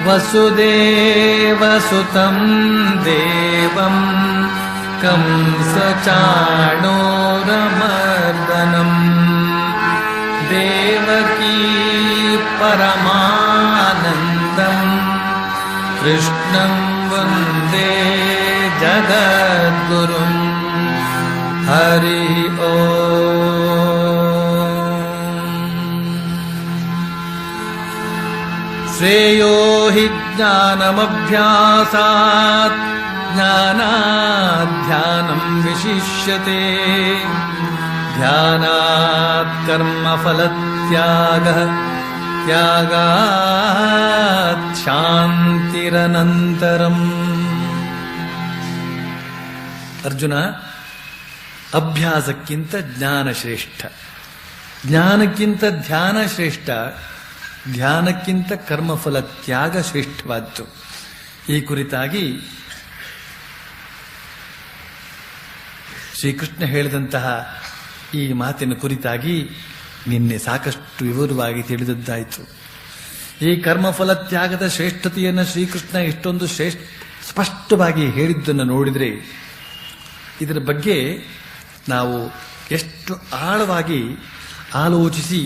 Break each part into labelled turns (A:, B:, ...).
A: ವಸುದೇವಸುತಂ ದೇವಂ ಕಂಸಚಾಣೂರಮರ್ದನಂ ದೇವಕೀ ಪರಮಾನಂದಂ ಕೃಷ್ಣಂ ವಂದೇ ಜಗದ್ಗುರುಂ. ಹರಿ ಓಂ. ಶ್ರೇಯೋ ಹಿ ಜ್ಞಾನಮಭ್ಯಾಸಾತ್ ಜ್ಞಾನಾಧ್ಯಾನಂ ವಿಶಿಷ್ಯತೆ ಧ್ಯಾನಾತ್ ಕರ್ಮಫಲತ್ಯಾಗಃ ತ್ಯಾಗಾತ್ ಶಾಂತಿರನಂತರಂ. ಅರ್ಜುನ, ಅಭ್ಯಾಸಕ್ಕಿಂತ ಜ್ಞಾನ ಶ್ರೇಷ್ಠ, ಜ್ಞಾನಕ್ಕಿಂತ ಧ್ಯಾನ ಶ್ರೇಷ್ಠ, ಧ್ಯಾನಕ್ಕಿಂತ ಕರ್ಮಫಲ ತ್ಯಾಗ ಶ್ರೇಷ್ಠವಾದ್ದು. ಈ ಕುರಿತಾಗಿ ಶ್ರೀಕೃಷ್ಣ ಹೇಳಿದಂತಹ ಈ ಮಾತಿನ ಕುರಿತಾಗಿ ನಿನ್ನೆ ಸಾಕಷ್ಟು ವಿವರವಾಗಿ ತಿಳಿದದ್ದಾಯಿತು. ಈ ಕರ್ಮಫಲ ತ್ಯಾಗದ ಶ್ರೇಷ್ಠತೆಯನ್ನು ಶ್ರೀಕೃಷ್ಣ ಇಷ್ಟೊಂದು ಸ್ಪಷ್ಟವಾಗಿ ಹೇಳಿದ್ದನ್ನು ನೋಡಿದರೆ ಇದರ ಬಗ್ಗೆ ನಾವು ಎಷ್ಟು ಆಳವಾಗಿ ಆಲೋಚಿಸಿ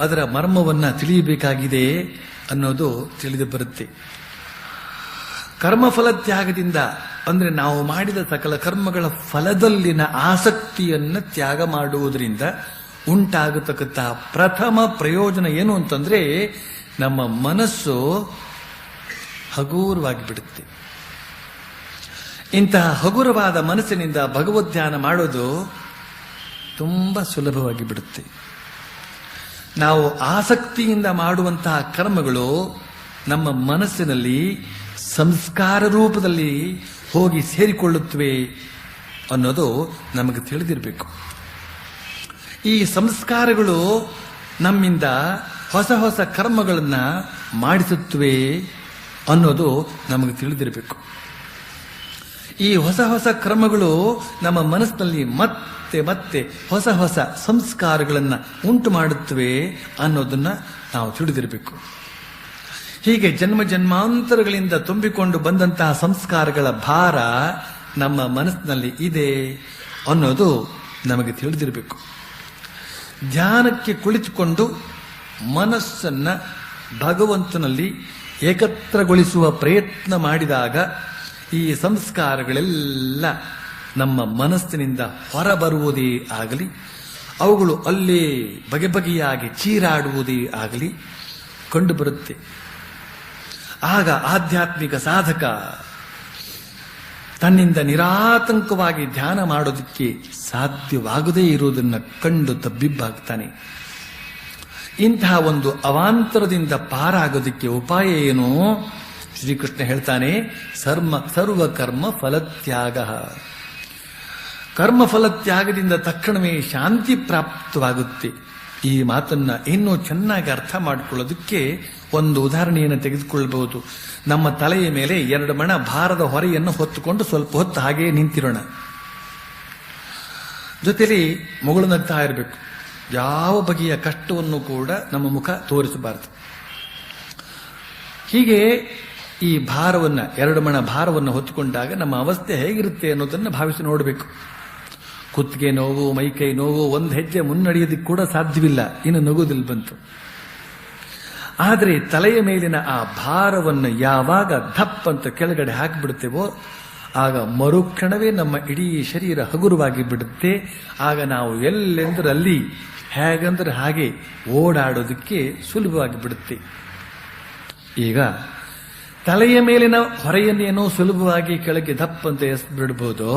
A: ಅದರ ಮರ್ಮವನ್ನು ತಿಳಿಯಬೇಕಾಗಿದೆ ಅನ್ನೋದು ತಿಳಿದು ಬರುತ್ತೆ. ಕರ್ಮಫಲ ತ್ಯಾಗದಿಂದ ಅಂದರೆ ನಾವು ಮಾಡಿದ ಸಕಲ ಕರ್ಮಗಳ ಫಲದಲ್ಲಿನ ಆಸಕ್ತಿಯನ್ನು ತ್ಯಾಗ ಮಾಡುವುದರಿಂದ ಉಂಟಾಗತಕ್ಕಂತಹ ಪ್ರಥಮ ಪ್ರಯೋಜನ ಏನು ಅಂತಂದ್ರೆ ನಮ್ಮ ಮನಸ್ಸು ಹಗುರವಾಗಿ ಬಿಡುತ್ತೆ. ಇಂತಹ ಹಗುರವಾದ ಮನಸ್ಸಿನಿಂದ ಭಗವದ್ಧ್ಯಾನ ಮಾಡೋದು ತುಂಬ ಸುಲಭವಾಗಿ ಬಿಡುತ್ತೆ. ನಾವು ಆಸಕ್ತಿಯಿಂದ ಮಾಡುವಂತಹ ಕರ್ಮಗಳು ನಮ್ಮ ಮನಸ್ಸಿನಲ್ಲಿ ಸಂಸ್ಕಾರ ರೂಪದಲ್ಲಿ ಹೋಗಿ ಸೇರಿಕೊಳ್ಳುತ್ತವೆ ಅನ್ನೋದು ನಮಗೆ ತಿಳಿದಿರಬೇಕು. ಈ ಸಂಸ್ಕಾರಗಳು ನಮ್ಮಿಂದ ಹೊಸ ಹೊಸ ಕರ್ಮಗಳನ್ನು ಮಾಡಿಸುತ್ತವೆ ಅನ್ನೋದು ನಮಗೆ ತಿಳಿದಿರಬೇಕು. ಈ ಹೊಸ ಹೊಸ ಕರ್ಮಗಳು ನಮ್ಮ ಮನಸ್ಸಿನಲ್ಲಿ ಮತ್ತೆ ಮತ್ತೆ ಹೊಸ ಹೊಸ ಸಂಸ್ಕಾರಗಳನ್ನು ಉಂಟು ಮಾಡುತ್ತವೆ ಅನ್ನೋದನ್ನು ನಾವು ತಿಳಿದಿರಬೇಕು. ಹೀಗೆ ಜನ್ಮ ಜನ್ಮಾಂತರಗಳಿಂದ ತುಂಬಿಕೊಂಡು ಬಂದಂತಹ ಸಂಸ್ಕಾರಗಳ ಭಾರ ನಮ್ಮ ಮನಸ್ಸಿನಲ್ಲಿ ಇದೆ ಅನ್ನೋದು ನಮಗೆ ತಿಳಿದಿರಬೇಕು. ಧ್ಯಾನಕ್ಕೆ ಕುಳಿತುಕೊಂಡು ಮನಸ್ಸನ್ನು ಭಗವಂತನಲ್ಲಿ ಏಕತ್ರಗೊಳಿಸುವ ಪ್ರಯತ್ನ ಮಾಡಿದಾಗ ಈ ಸಂಸ್ಕಾರಗಳೆಲ್ಲ ನಮ್ಮ ಮನಸ್ಸಿನಿಂದ ಹೊರಬರುವುದೇ ಆಗಲಿ, ಅವುಗಳು ಅಲ್ಲೇ ಬಗೆ ಬಗೆಯಾಗಿ ಚೀರಾಡುವುದೇ ಆಗಲಿ ಕಂಡುಬರುತ್ತೆ. ಆಗ ಆಧ್ಯಾತ್ಮಿಕ ಸಾಧಕ ತನ್ನಿಂದ ನಿರಾತಂಕವಾಗಿ ಧ್ಯಾನ ಮಾಡೋದಕ್ಕೆ ಸಾಧ್ಯವಾಗದೇ ಇರುವುದನ್ನು ಕಂಡು ತಬ್ಬಿಬ್ಬಾಗ್ತಾನೆ. ಇಂತಹ ಒಂದು ಅವಾಂತರದಿಂದ ಪಾರಾಗೋದಕ್ಕೆ ಉಪಾಯ ಏನು? ಶ್ರೀಕೃಷ್ಣ ಹೇಳ್ತಾನೆ, ಸರ್ವ ಕರ್ಮ ಫಲತ್ಯಾಗ. ಕರ್ಮಫಲತ್ಯಾಗದಿಂದ ತಕ್ಷಣವೇ ಶಾಂತಿ ಪ್ರಾಪ್ತವಾಗುತ್ತೆ. ಈ ಮಾತನ್ನ ಇನ್ನೂ ಚೆನ್ನಾಗಿ ಅರ್ಥ ಮಾಡಿಕೊಳ್ಳೋದಕ್ಕೆ ಒಂದು ಉದಾಹರಣೆಯನ್ನು ತೆಗೆದುಕೊಳ್ಳಬಹುದು. ನಮ್ಮ ತಲೆಯ ಮೇಲೆ 2 ಮಣ ಭಾರದ ಹೊರೆಯನ್ನು ಹೊತ್ತುಕೊಂಡು ಸ್ವಲ್ಪ ಹೊತ್ತು ಹಾಗೇ ನಿಂತಿರೋಣ. ಜೊತೆಲಿ ಮುಗುಳು ನಗ್ತಾ ಇರಬೇಕು. ಯಾವ ಬಗೆಯ ಕಷ್ಟವನ್ನು ಕೂಡ ನಮ್ಮ ಮುಖ ತೋರಿಸಬಾರದು. ಹೀಗೆ ಈ ಭಾರವನ್ನು 2 ಮಣ ಭಾರವನ್ನು ಹೊತ್ತುಕೊಂಡಾಗ ನಮ್ಮ ಅವಸ್ಥೆ ಹೇಗಿರುತ್ತೆ ಅನ್ನೋದನ್ನು ಭಾವಿಸಿ ನೋಡಬೇಕು. ಕುತ್ತಿಗೆ ನೋವು, ಮೈಕೈ ನೋವು, ಒಂದು ಹೆಜ್ಜೆ ಮುನ್ನಡೆಯೋದಕ್ಕೆ ಕೂಡ ಸಾಧ್ಯವಿಲ್ಲ, ಇನ್ನು ನಗುವುದಿಲ್ಲ ಬಂತು. ಆದರೆ ತಲೆಯ ಮೇಲಿನ ಆ ಭಾರವನ್ನು ಯಾವಾಗ ಧಪ್ ಅಂತ ಕೆಳಗಡೆ ಹಾಕಿಬಿಡುತ್ತೇವೋ ಆಗ ಮರುಕ್ಷಣವೇ ನಮ್ಮ ಇಡೀ ಶರೀರ ಹಗುರವಾಗಿ ಬಿಡುತ್ತೆ. ಆಗ ನಾವು ಎಲ್ಲೆಂದರಲ್ಲಿ ಹೇಗಂದ್ರೆ ಹಾಗೆ ಓಡಾಡೋದಕ್ಕೆ ಸುಲಭವಾಗಿ ಬಿಡುತ್ತೆ. ಈಗ ತಲೆಯ ಮೇಲಿನ ಹೊರೆಯನ್ನೇನೋ ಸುಲಭವಾಗಿ ಕೆಳಗೆ ದಪ್ಪ ಅಂತ ಎಸ್ಬಿಡ್ಬೋದು.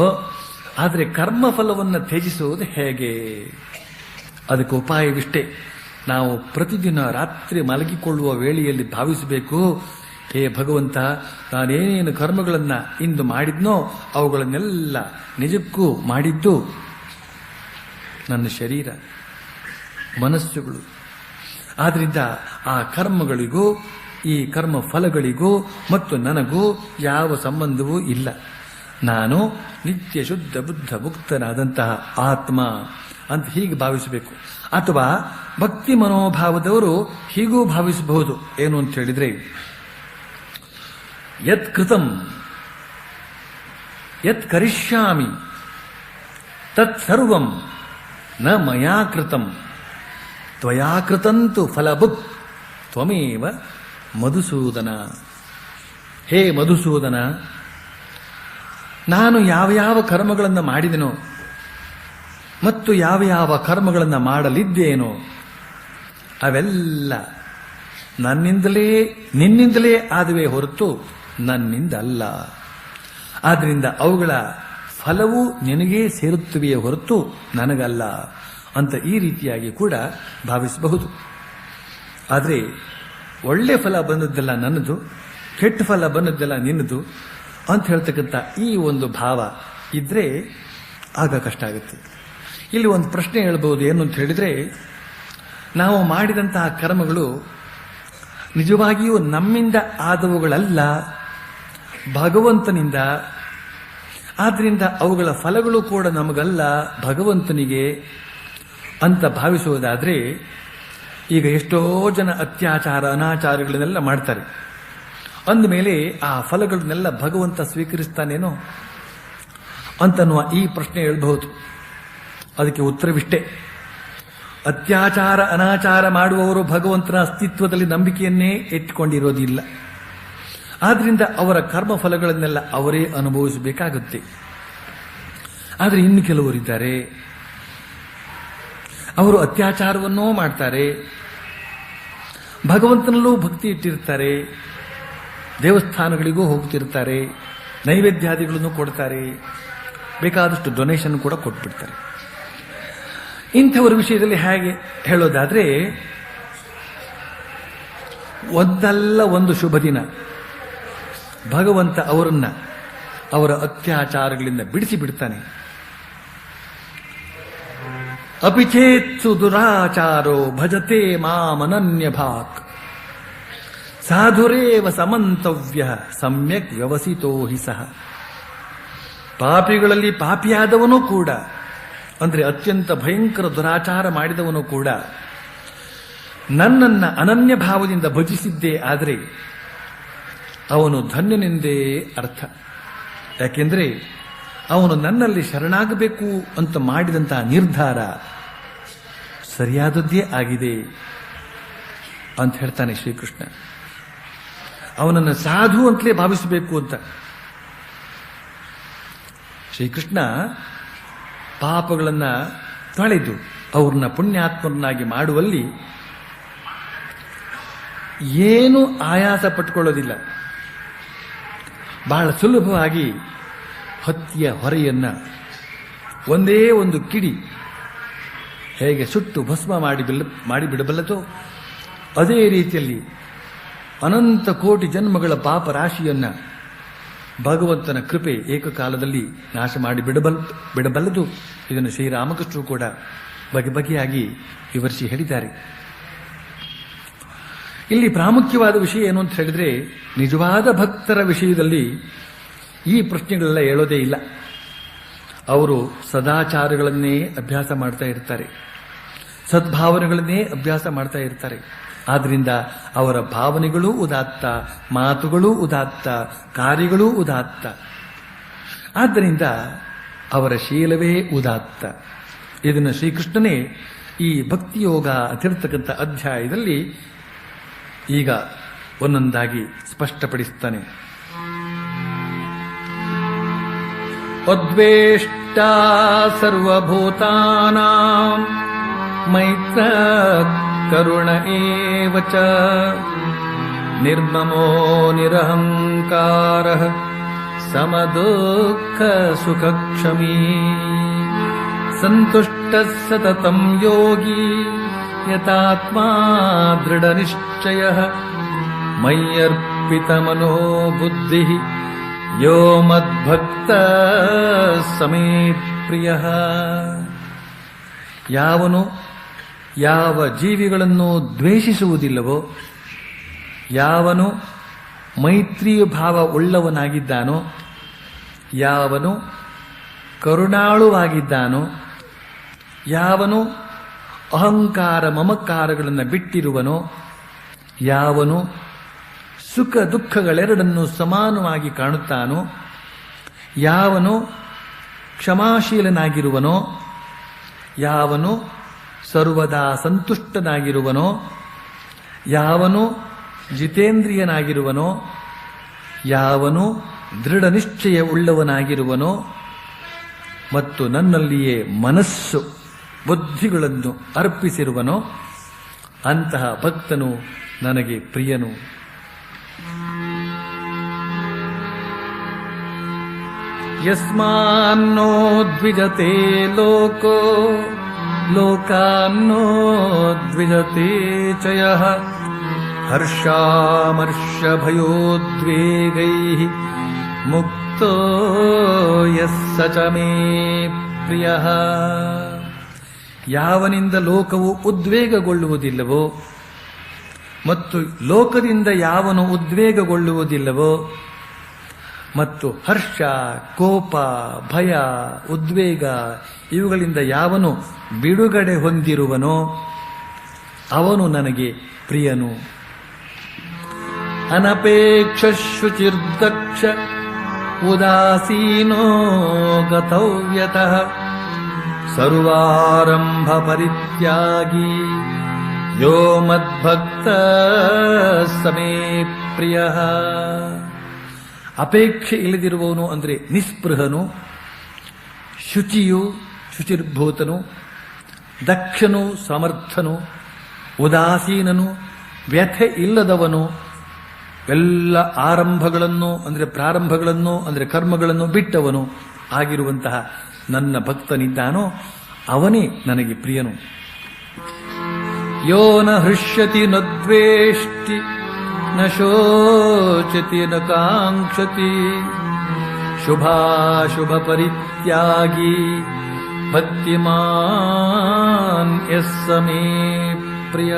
A: ಆದರೆ ಕರ್ಮಫಲವನ್ನು ತ್ಯಜಿಸುವುದು ಹೇಗೆ? ಅದಕ್ಕೆ ಉಪಾಯವಿಷ್ಟೇ. ನಾವು ಪ್ರತಿದಿನ ರಾತ್ರಿ ಮಲಗಿಕೊಳ್ಳುವ ವೇಳೆಯಲ್ಲಿ ಭಾವಿಸಬೇಕು, ಹೇ ಭಗವಂತ, ನಾನೇನೇನು ಕರ್ಮಗಳನ್ನು ಇಂದು ಮಾಡಿದ್ನೋ ಅವುಗಳನ್ನೆಲ್ಲ ನಿಜಕ್ಕೂ ಮಾಡಿದ್ದು ನನ್ನ ಶರೀರ, ಮನಸ್ಸುಗಳು. ಆದ್ರಿಂದ ಆ ಕರ್ಮಗಳಿಗೂ ಈ ಕರ್ಮ ಫಲಗಳಿಗೂ ಮತ್ತು ನನಗೂ ಯಾವ ಸಂಬಂಧವೂ ಇಲ್ಲ. ನಾನು ನಿತ್ಯ ಶುದ್ಧ ಬುದ್ಧ ಮುಕ್ತನಾದಂತಹ ಆತ್ಮ. ಅಂತ ಹೀಗೆ ಭಾವಿಸಬೇಕು. ಅಥವಾ ಭಕ್ತಿ ಮನೋಭಾವದವರು ಹೀಗೂ ಭಾವಿಸಬಹುದು. ಏನು ಅಂತ ಹೇಳಿದ್ರೆ, ಯತ್ ಕೃತಂ ಯತ್ ಕರಿಷ್ಯಾಮಿ ತತ್ ಸರ್ವಂ ನ ಮಯಾ ಕೃತಂ ತ್ವಯಾ ಕೃತಂತು ಫಲಭುಕ್ ತ್ವಮೇವ ಮಧುಸೂದನ. ಹೇ ಮಧುಸೂದನ, ನಾನು ಯಾವ ಯಾವ ಕರ್ಮಗಳನ್ನು ಮಾಡಿದೆನೋ ಮತ್ತು ಯಾವ ಯಾವ ಕರ್ಮಗಳನ್ನು ಮಾಡಲಿದ್ದೇನೋ ಅವೆಲ್ಲ ನಿನ್ನಿಂದಲೇ ಆದುವೆ ಹೊರತು ನನ್ನಿಂದ ಅಲ್ಲ. ಆದ್ದರಿಂದ ಅವುಗಳ ಫಲವು ನಿನಗೇ ಸೇರುತ್ತವೆಯೇ ಹೊರತು ನನಗಲ್ಲ ಅಂತ ಈ ರೀತಿಯಾಗಿ ಕೂಡ ಭಾವಿಸಬಹುದು. ಆದರೆ ಒಳ್ಳೆ ಫಲ ಬಂದದ್ದೆಲ್ಲ ನನ್ನದು, ಕೆಟ್ಟ ಫಲ ಬಂದದ್ದೆಲ್ಲ ನಿನ್ನದು ಅಂತ ಹೇಳ್ತಕ್ಕಂಥ ಈ ಒಂದು ಭಾವ ಇದ್ರೆ ಆಗ ಕಷ್ಟ ಆಗುತ್ತೆ. ಇಲ್ಲಿ ಒಂದು ಪ್ರಶ್ನೆ ಹೇಳ್ಬೋದು. ಏನು ಅಂತ ಹೇಳಿದ್ರೆ, ನಾವು ಮಾಡಿದಂತಹ ಕರ್ಮಗಳು ನಿಜವಾಗಿಯೂ ನಮ್ಮಿಂದ ಆದವುಗಳಲ್ಲ, ಭಗವಂತನಿಂದ. ಆದ್ರಿಂದ ಅವುಗಳ ಫಲಗಳು ಕೂಡ ನಮಗಲ್ಲ, ಭಗವಂತನಿಗೆ ಅಂತ ಭಾವಿಸುವುದಾದ್ರೆ, ಈಗ ಎಷ್ಟೋ ಜನ ಅತ್ಯಾಚಾರ ಅನಾಚಾರಗಳನ್ನೆಲ್ಲ ಮಾಡ್ತಾರೆ. ಅಂದಮೇಲೆ ಆ ಫಲಗಳನ್ನೆಲ್ಲ ಭಗವಂತ ಸ್ವೀಕರಿಸ್ತಾನೇನೋ ಅಂತನ್ನುವ ಈ ಪ್ರಶ್ನೆ ಹೇಳಬಹುದು. ಅದಕ್ಕೆ ಉತ್ತರವಿಷ್ಟೇ: ಅತ್ಯಾಚಾರ ಅನಾಚಾರ ಮಾಡುವವರು ಭಗವಂತನ ಅಸ್ತಿತ್ವದಲ್ಲಿ ನಂಬಿಕೆಯನ್ನೇ ಇಟ್ಟುಕೊಂಡಿರೋದಿಲ್ಲ. ಆದ್ರಿಂದ ಅವರ ಕರ್ಮ ಫಲಗಳನ್ನೆಲ್ಲ ಅವರೇ ಅನುಭವಿಸಬೇಕಾಗುತ್ತೆ. ಆದರೆ ಇನ್ನು ಕೆಲವರಿದ್ದಾರೆ, ಅವರು ಅತ್ಯಾಚಾರವನ್ನೂ ಮಾಡ್ತಾರೆ, ಭಗವಂತನಲ್ಲೂ ಭಕ್ತಿ ಇಟ್ಟಿರ್ತಾರೆ, ದೇವಸ್ಥಾನಗಳಿಗೂ ಹೋಗ್ತಿರ್ತಾರೆ, ನೈವೇದ್ಯಾದಿಗಳನ್ನು ಕೊಡ್ತಾರೆ, ಬೇಕಾದಷ್ಟು ಡೊನೇಷನ್ ಕೂಡ ಕೊಟ್ಬಿಡ್ತಾರೆ. ಇಂಥವರ ವಿಷಯದಲ್ಲಿ ಹೇಗೆ ಹೇಳೋದಾದ್ರೆ, ಒಂದಲ್ಲ ಒಂದು ಶುಭ ದಿನ ಭಗವಂತ ಅವರ ಅತ್ಯಾಚಾರಗಳಿಂದ ಬಿಡಿಸಿ ಬಿಡ್ತಾನೆ. ಅಪಿಚೇತ್ಸು ದುರಾಚಾರೋ ಭಜತೆ ಮಾಮನನ್ಯ ಭಾಕ್ ಸಾಧುರೇವ ಸಮಂತವ್ಯ ಸಮ್ಯಕ್ ವ್ಯವಸಿತೋ ಹಿ ಸಹ. ಪಾಪಿಗಳಲ್ಲಿ ಪಾಪಿಯಾದವನು ಕೂಡ, ಅಂದ್ರೆ ಅತ್ಯಂತ ಭಯಂಕರ ದುರಾಚಾರ ಮಾಡಿದವನು ಕೂಡ, ನನ್ನನ್ನ ಅನನ್ಯ ಭಾವದಿಂದ ಭಜಿಸಿದ್ದೇ ಆದರೆ ಅವನು ಧನ್ಯನೆಂದೇ ಅರ್ಥ. ಯಾಕೆಂದ್ರೆ ಅವನು ನನ್ನಲ್ಲಿ ಶರಣಾಗಬೇಕು ಅಂತ ಮಾಡಿದಂತಹ ನಿರ್ಧಾರ ಸರಿಯಾದದ್ದೇ ಆಗಿದೆ ಅಂತ ಹೇಳ್ತಾನೆ ಶ್ರೀಕೃಷ್ಣ. ಅವನನ್ನು ಸಾಧು ಅಂತಲೇ ಭಾವಿಸಬೇಕು ಅಂತ. ಶ್ರೀಕೃಷ್ಣ ಪಾಪಗಳನ್ನ ತೊಳೆದು ಅವ್ರನ್ನ ಪುಣ್ಯಾತ್ಮರನ್ನಾಗಿ ಮಾಡುವಲ್ಲಿ ಏನು ಆಯಾಸ ಪಟ್ಟುಕೊಳ್ಳೋದಿಲ್ಲ. ಬಹಳ ಸುಲಭವಾಗಿ ಹತ್ತಿಯ ಹೊರೆಯನ್ನ ಒಂದೇ ಒಂದು ಕಿಡಿ ಹೇಗೆ ಸುಟ್ಟು ಭಸ್ಮ ಮಾಡಿಬಿಡಬಲ್ಲದೋ ಅದೇ ರೀತಿಯಲ್ಲಿ ಅನಂತ ಕೋಟಿ ಜನ್ಮಗಳ ಪಾಪ ರಾಶಿಯನ್ನ ಭಗವಂತನ ಕೃಪೆ ಏಕಕಾಲದಲ್ಲಿ ನಾಶ ಮಾಡಿ ಬಿಡಬಲ್ಲದು. ಇದನ್ನು ಶ್ರೀರಾಮಕೃಷ್ಣರು ಕೂಡ ಬಗೆ ಬಗೆಯಾಗಿ ವಿವರಿಸಿ ಹೇಳಿದ್ದಾರೆ. ಇಲ್ಲಿ ಪ್ರಾಮುಖ್ಯವಾದ ವಿಷಯ ಏನು ಅಂತ ಹೇಳಿದ್ರೆ, ನಿಜವಾದ ಭಕ್ತರ ವಿಷಯದಲ್ಲಿ ಈ ಪ್ರಶ್ನೆಗಳೆಲ್ಲ ಹೇಳೋದೇ ಇಲ್ಲ. ಅವರು ಸದಾಚಾರಗಳನ್ನೇ ಅಭ್ಯಾಸ ಮಾಡ್ತಾ ಇರ್ತಾರೆ, ಸದ್ಭಾವನೆಗಳನ್ನೇ ಅಭ್ಯಾಸ ಮಾಡ್ತಾ ಇರ್ತಾರೆ. ಆದ್ರಿಂದ ಅವರ ಭಾವನೆಗಳೂ ಉದಾತ್ತ, ಮಾತುಗಳೂ ಉದಾತ್ತ, ಕಾರ್ಯಗಳೂ ಉದಾತ್ತ. ಆದ್ದರಿಂದ ಅವರ ಶೀಲವೇ ಉದಾತ್ತ. ಇದನ್ನು ಶ್ರೀಕೃಷ್ಣನೇ ಈ ಭಕ್ತಿಯೋಗ ಅಂತಿರ್ತಕ್ಕಂಥ ಅಧ್ಯಾಯದಲ್ಲಿ ಈಗ ಒಂದೊಂದಾಗಿ ಸ್ಪಷ್ಟಪಡಿಸ್ತಾನೆ. ಅದ್ವೇಷ್ಟಾ ಸರ್ವಭೂತಾನಾಂ ಮೈತ್ರ ಕರುಣ ಏವ ಚ ನಿರ್ಮಮೋ ನಿರಹಂಕಾರಃ ಸಮದುಃಖ ಸುಖಕ್ಷಮೀ ಸಂತುಷ್ಟಃ ಸತತಂ ಯೋಗಿ ಯತಾತ್ಮಾ ದೃಢನಿಶ್ಚಯಃ ಮಯ್ಯರ್ಪಿತಮನೋ ಬುದ್ಧಿಃ ಯೋ ಮದ್ಭಕ್ತ ಸಮೇ ಪ್ರಿಯಃ. ಯಾವನು ಯಾವ ಜೀವಿಗಳನ್ನು ದ್ವೇಷಿಸುವುದಿಲ್ಲವೋ, ಯಾವನು ಮೈತ್ರಿ ಭಾವ ಉಳ್ಳವನಾಗಿದ್ದಾನೋ, ಯಾವನು ಕರುಣಾಳುವಾಗಿದ್ದಾನೋ, ಯಾವನು ಅಹಂಕಾರ ಮಮಕಾರಗಳನ್ನು ಬಿಟ್ಟಿರುವನೋ, ಯಾವನು ಸುಖ ದುಃಖಗಳೆರಡನ್ನು ಸಮಾನವಾಗಿ ಕಾಣುತ್ತಾನೋ, ಯಾವನು ಕ್ಷಮಾಶೀಲನಾಗಿರುವನೋ, ಯಾವನು ಸರ್ವದಾ ಸಂತುಷ್ಟನಾಗಿರುವನೋ, ಯಾವನು ಜಿತೇಂದ್ರಿಯನಾಗಿರುವನೋ, ಯಾವನು ದೃಢ ನಿಶ್ಚಯ ಉಳ್ಳವನಾಗಿರುವನೋ ಮತ್ತು ನನ್ನಲ್ಲಿಯೇ ಮನಸ್ಸು ಬುದ್ಧಿಗಳನ್ನು ಅರ್ಪಿಸಿರುವನೋ ಅಂತಹ ಭಕ್ತನು ನನಗೆ ಪ್ರಿಯನು. ಯಸ್ಮಾನ್ನೋ ದ್ವಿಜತೆ ಲೋಕೋ ಲೋಕಾನ್ನೋ ದ್ವಿಜತೆ ಚ ಯಃ ಹರ್ಷಾಮರ್ಷಭಯೋದ್ವೇಗೈಃ ಮುಕ್ತೋ ಯಸ್ಸ ಚ ಮೇ ಪ್ರಿಯಃ. ಯಾವನಿಂದ ಲೋಕವು ಉದ್ವೇಗಗೊಳ್ಳುವುದಿಲ್ಲವೋ ಮತ್ತು ಲೋಕದಿಂದ ಯಾವನು ಉದ್ವೇಗಗೊಳ್ಳುವುದಿಲ್ಲವೋ ಮತ್ತು ಹರ್ಷ, ಕೋಪ, ಭಯ, ಉದ್ವೇಗ ಇವುಗಳಿಂದ ಯಾವನು ಬಿಡುಗಡೆ ಹೊಂದಿರುವನೋ ಅವನು ನನಗೆ ಪ್ರಿಯನು. ಅನಪೇಕ್ಷ ಶುಚಿರ್ದಕ್ಷ ಉದಾಸೀನೋ ಗತವ್ಯತಃ ಸರ್ವಾರಂಭ ಪರಿತ್ಯಾಗಿ ಯೋ ಮದ್ಭಕ್ತ ಸಮೇ ಪ್ರಿಯ. ಅಪೇಕ್ಷೆ ಇಲ್ಲದಿರುವವನು ಅಂದರೆ ನಿಸ್ಪೃಹನು, ಶುಚಿರ್ಭೂತನು, ದಕ್ಷನು ಸಮರ್ಥನು, ಉದಾಸೀನನು, ವ್ಯಥೆ ಇಲ್ಲದವನು, ಎಲ್ಲ ಆರಂಭಗಳನ್ನು ಅಂದರೆ ಪ್ರಾರಂಭಗಳನ್ನು ಅಂದರೆ ಕರ್ಮಗಳನ್ನು ಬಿಟ್ಟವನು ಆಗಿರುವಂತಹ ನನ್ನ ಭಕ್ತನಿದ್ದಾನೋ ಅವನೇ ನನಗೆ ಪ್ರಿಯನು. ಯೋ ನ ಹೃಷ್ಯತಿ ನ ದ್ವೇಷ್ಟಿ ನ ಶೋಚತಿ ನ ಕಾಂಕ್ಷತಿ ಶುಭಾಶುಭ ಪರಿತ್ಯಾಗಿ ಭಕ್ತಿಮಾನ್ ಯಸ್ಸ ಮೇ ಪ್ರಿಯ.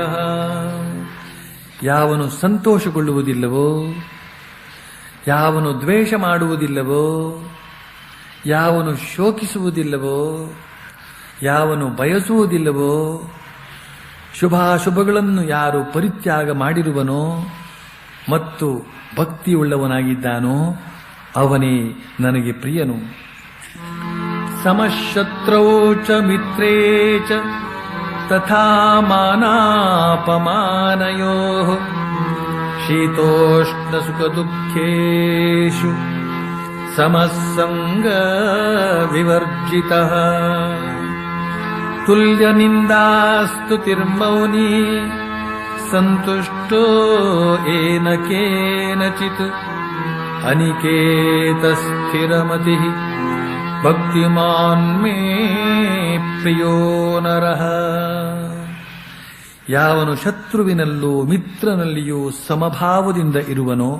A: ಯಾವನು ಸಂತೋಷಗೊಳ್ಳುವುದಿಲ್ಲವೋ, ಯಾವನು ದ್ವೇಷ ಮಾಡುವುದಿಲ್ಲವೋ, ಯಾವನು ಶೋಕಿಸುವುದಿಲ್ಲವೋ, ಯಾವನು ಬಯಸುವುದಿಲ್ಲವೋ, ಶುಭಾಶುಭಗಳನ್ನು ಯಾರು ಪರಿತ್ಯಾಗ ಮಾಡಿರುವನೋ ಮತ್ತು ಭಕ್ತಿಯುಳ್ಳವನಾಗಿದ್ದಾನೋ ಅವನೇ ನನಗೆ ಪ್ರಿಯನು. ಸಮಶತ್ರೌ ಚ ಮಿತ್ರೇ ಚ ತಥಾ ಮಾನಾಪಮಾನಯೋಃ ಶೀತೋಷ್ಣ ಸುಖ ದುಃಖೇಷು ಸಮಸಂಗ ವಿವರ್ಜಿತಃ ತುಲ್ಯ ನಿಂದಾಸ್ತುತಿರ್ಮೌನಿ ಸಂತುಷ್ಟೋ ಏನ ಕೇನಚಿತ್ ಅನಿಕೇತ ಸ್ಥಿರಮತಿಃ ಭಕ್ತಿಮಾನ್ ಮೇ ಪ್ರಿಯೋ ನರಃ. ಯಾವನು ಶತ್ರುವಿನಲ್ಲೂ ಮಿತ್ರನಲ್ಲಿಯೂ ಸಮಭಾವದಿಂದ ಇರುವನೋ,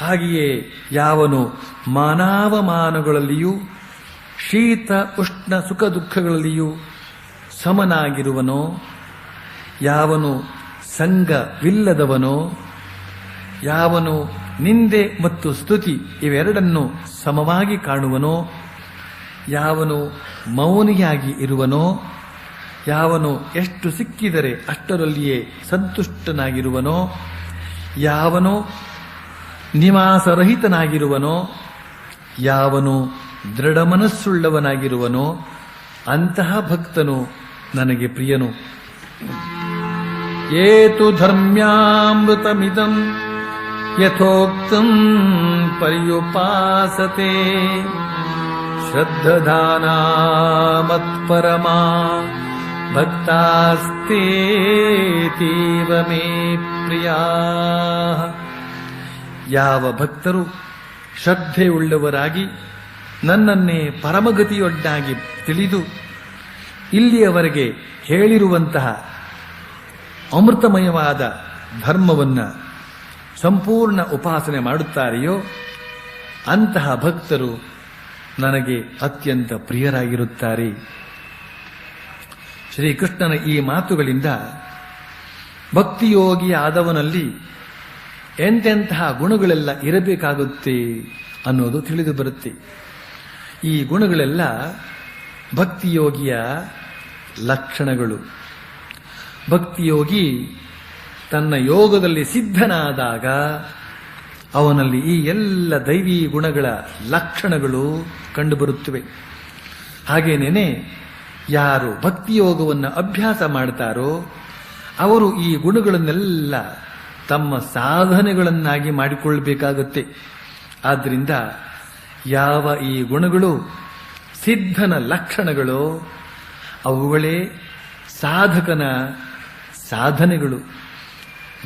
A: ಹಾಗೆಯೇ ಯಾವನು ಮಾನಾವಮಾನಗಳಲ್ಲಿಯೂ ಶೀತ ಉಷ್ಣ ಸುಖ ದುಃಖಗಳಲ್ಲಿಯೂ ಸಮನಾಗಿರುವನೋ, ಯಾವನು ಸಂಘವಿಲ್ಲದವನೋ, ಯಾವನು ನಿಂದೆ ಮತ್ತು ಸ್ತುತಿ ಇವೆರಡನ್ನು ಸಮವಾಗಿ ಕಾಣುವನೋ, ಯಾವನು ಮೌನಿಯಾಗಿ ಇರುವನೋ, ಯಾವನು ಎಷ್ಟು ಸಿಕ್ಕಿದರೆ ಅಷ್ಟರಲ್ಲಿಯೇ ಸಂತುಷ್ಟನಾಗಿರುವನೋ, ಯಾವನು ನಿವಾಸರಹಿತನಾಗಿರುವನೋ, ಯಾವನು ದೃಢ ಮನಸ್ಸುಳ್ಳವನಾಗಿರುವನೋ ಅಂತಹ ಭಕ್ತನು ನನಗೆ ಪ್ರಿಯನು. ಏತು ಧರ್ಮ್ಯಾಮೃತಮಿದಂ ಯಥೋಕ್ತಂ ಪರ್ಯುಪಾಸತೆ ಶ್ರದ್ಧಧಾನಾ ಮತ್ಪರಮಾ ಭಕ್ತಾಸ್ತೇತೀವ ಮೇ ಪ್ರಿಯಾ. ಯಾವ ಭಕ್ತರು ಶ್ರದ್ಧೆಯುಳ್ಳವರಾಗಿ ನನ್ನನ್ನೇ ಪರಮಗತಿಯೊಡ್ಡಾಗಿ ತಿಳಿದು ಇಲ್ಲಿಯವರೆಗೆ ಹೇಳಿರುವಂತಹ ಅಮೃತಮಯವಾದ ಧರ್ಮವನ್ನು ಸಂಪೂರ್ಣ ಉಪಾಸನೆ ಮಾಡುತ್ತಾರೆಯೋ ಅಂತಹ ಭಕ್ತರು ನನಗೆ ಅತ್ಯಂತ ಪ್ರಿಯರಾಗಿರುತ್ತಾರೆ. ಶ್ರೀಕೃಷ್ಣನ ಈ ಮಾತುಗಳಿಂದ ಭಕ್ತಿಯೋಗಿಯಾದವನಲ್ಲಿ ಎಂತೆಂತಹ ಗುಣಗಳೆಲ್ಲ ಇರಬೇಕಾಗುತ್ತೆ ಅನ್ನೋದು ತಿಳಿದು ಬರುತ್ತೆ. ಈ ಗುಣಗಳೆಲ್ಲ ಭಕ್ತಿಯೋಗಿಯ ಲಕ್ಷಣಗಳು. ಭಕ್ತಿಯೋಗಿ ತನ್ನ ಯೋಗದಲ್ಲಿ ಸಿದ್ಧನಾದಾಗ ಅವನಲ್ಲಿ ಈ ಎಲ್ಲ ದೈವೀ ಗುಣಗಳ ಲಕ್ಷಣಗಳು ಕಂಡುಬರುತ್ತವೆ. ಹಾಗೇನೇನೆ ಯಾರು ಭಕ್ತಿಯೋಗವನ್ನು ಅಭ್ಯಾಸ ಮಾಡ್ತಾರೋ ಅವರು ಈ ಗುಣಗಳನ್ನೆಲ್ಲ ತಮ್ಮ ಸಾಧನೆಗಳನ್ನಾಗಿ ಮಾಡಿಕೊಳ್ಳಬೇಕಾಗತ್ತೆ. ಆದ್ದರಿಂದ ಯಾವ ಈ ಗುಣಗಳು ಸಿದ್ಧನ ಲಕ್ಷಣಗಳು ಅವುಗಳೇ ಸಾಧಕನ ಸಾಧನೆಗಳು.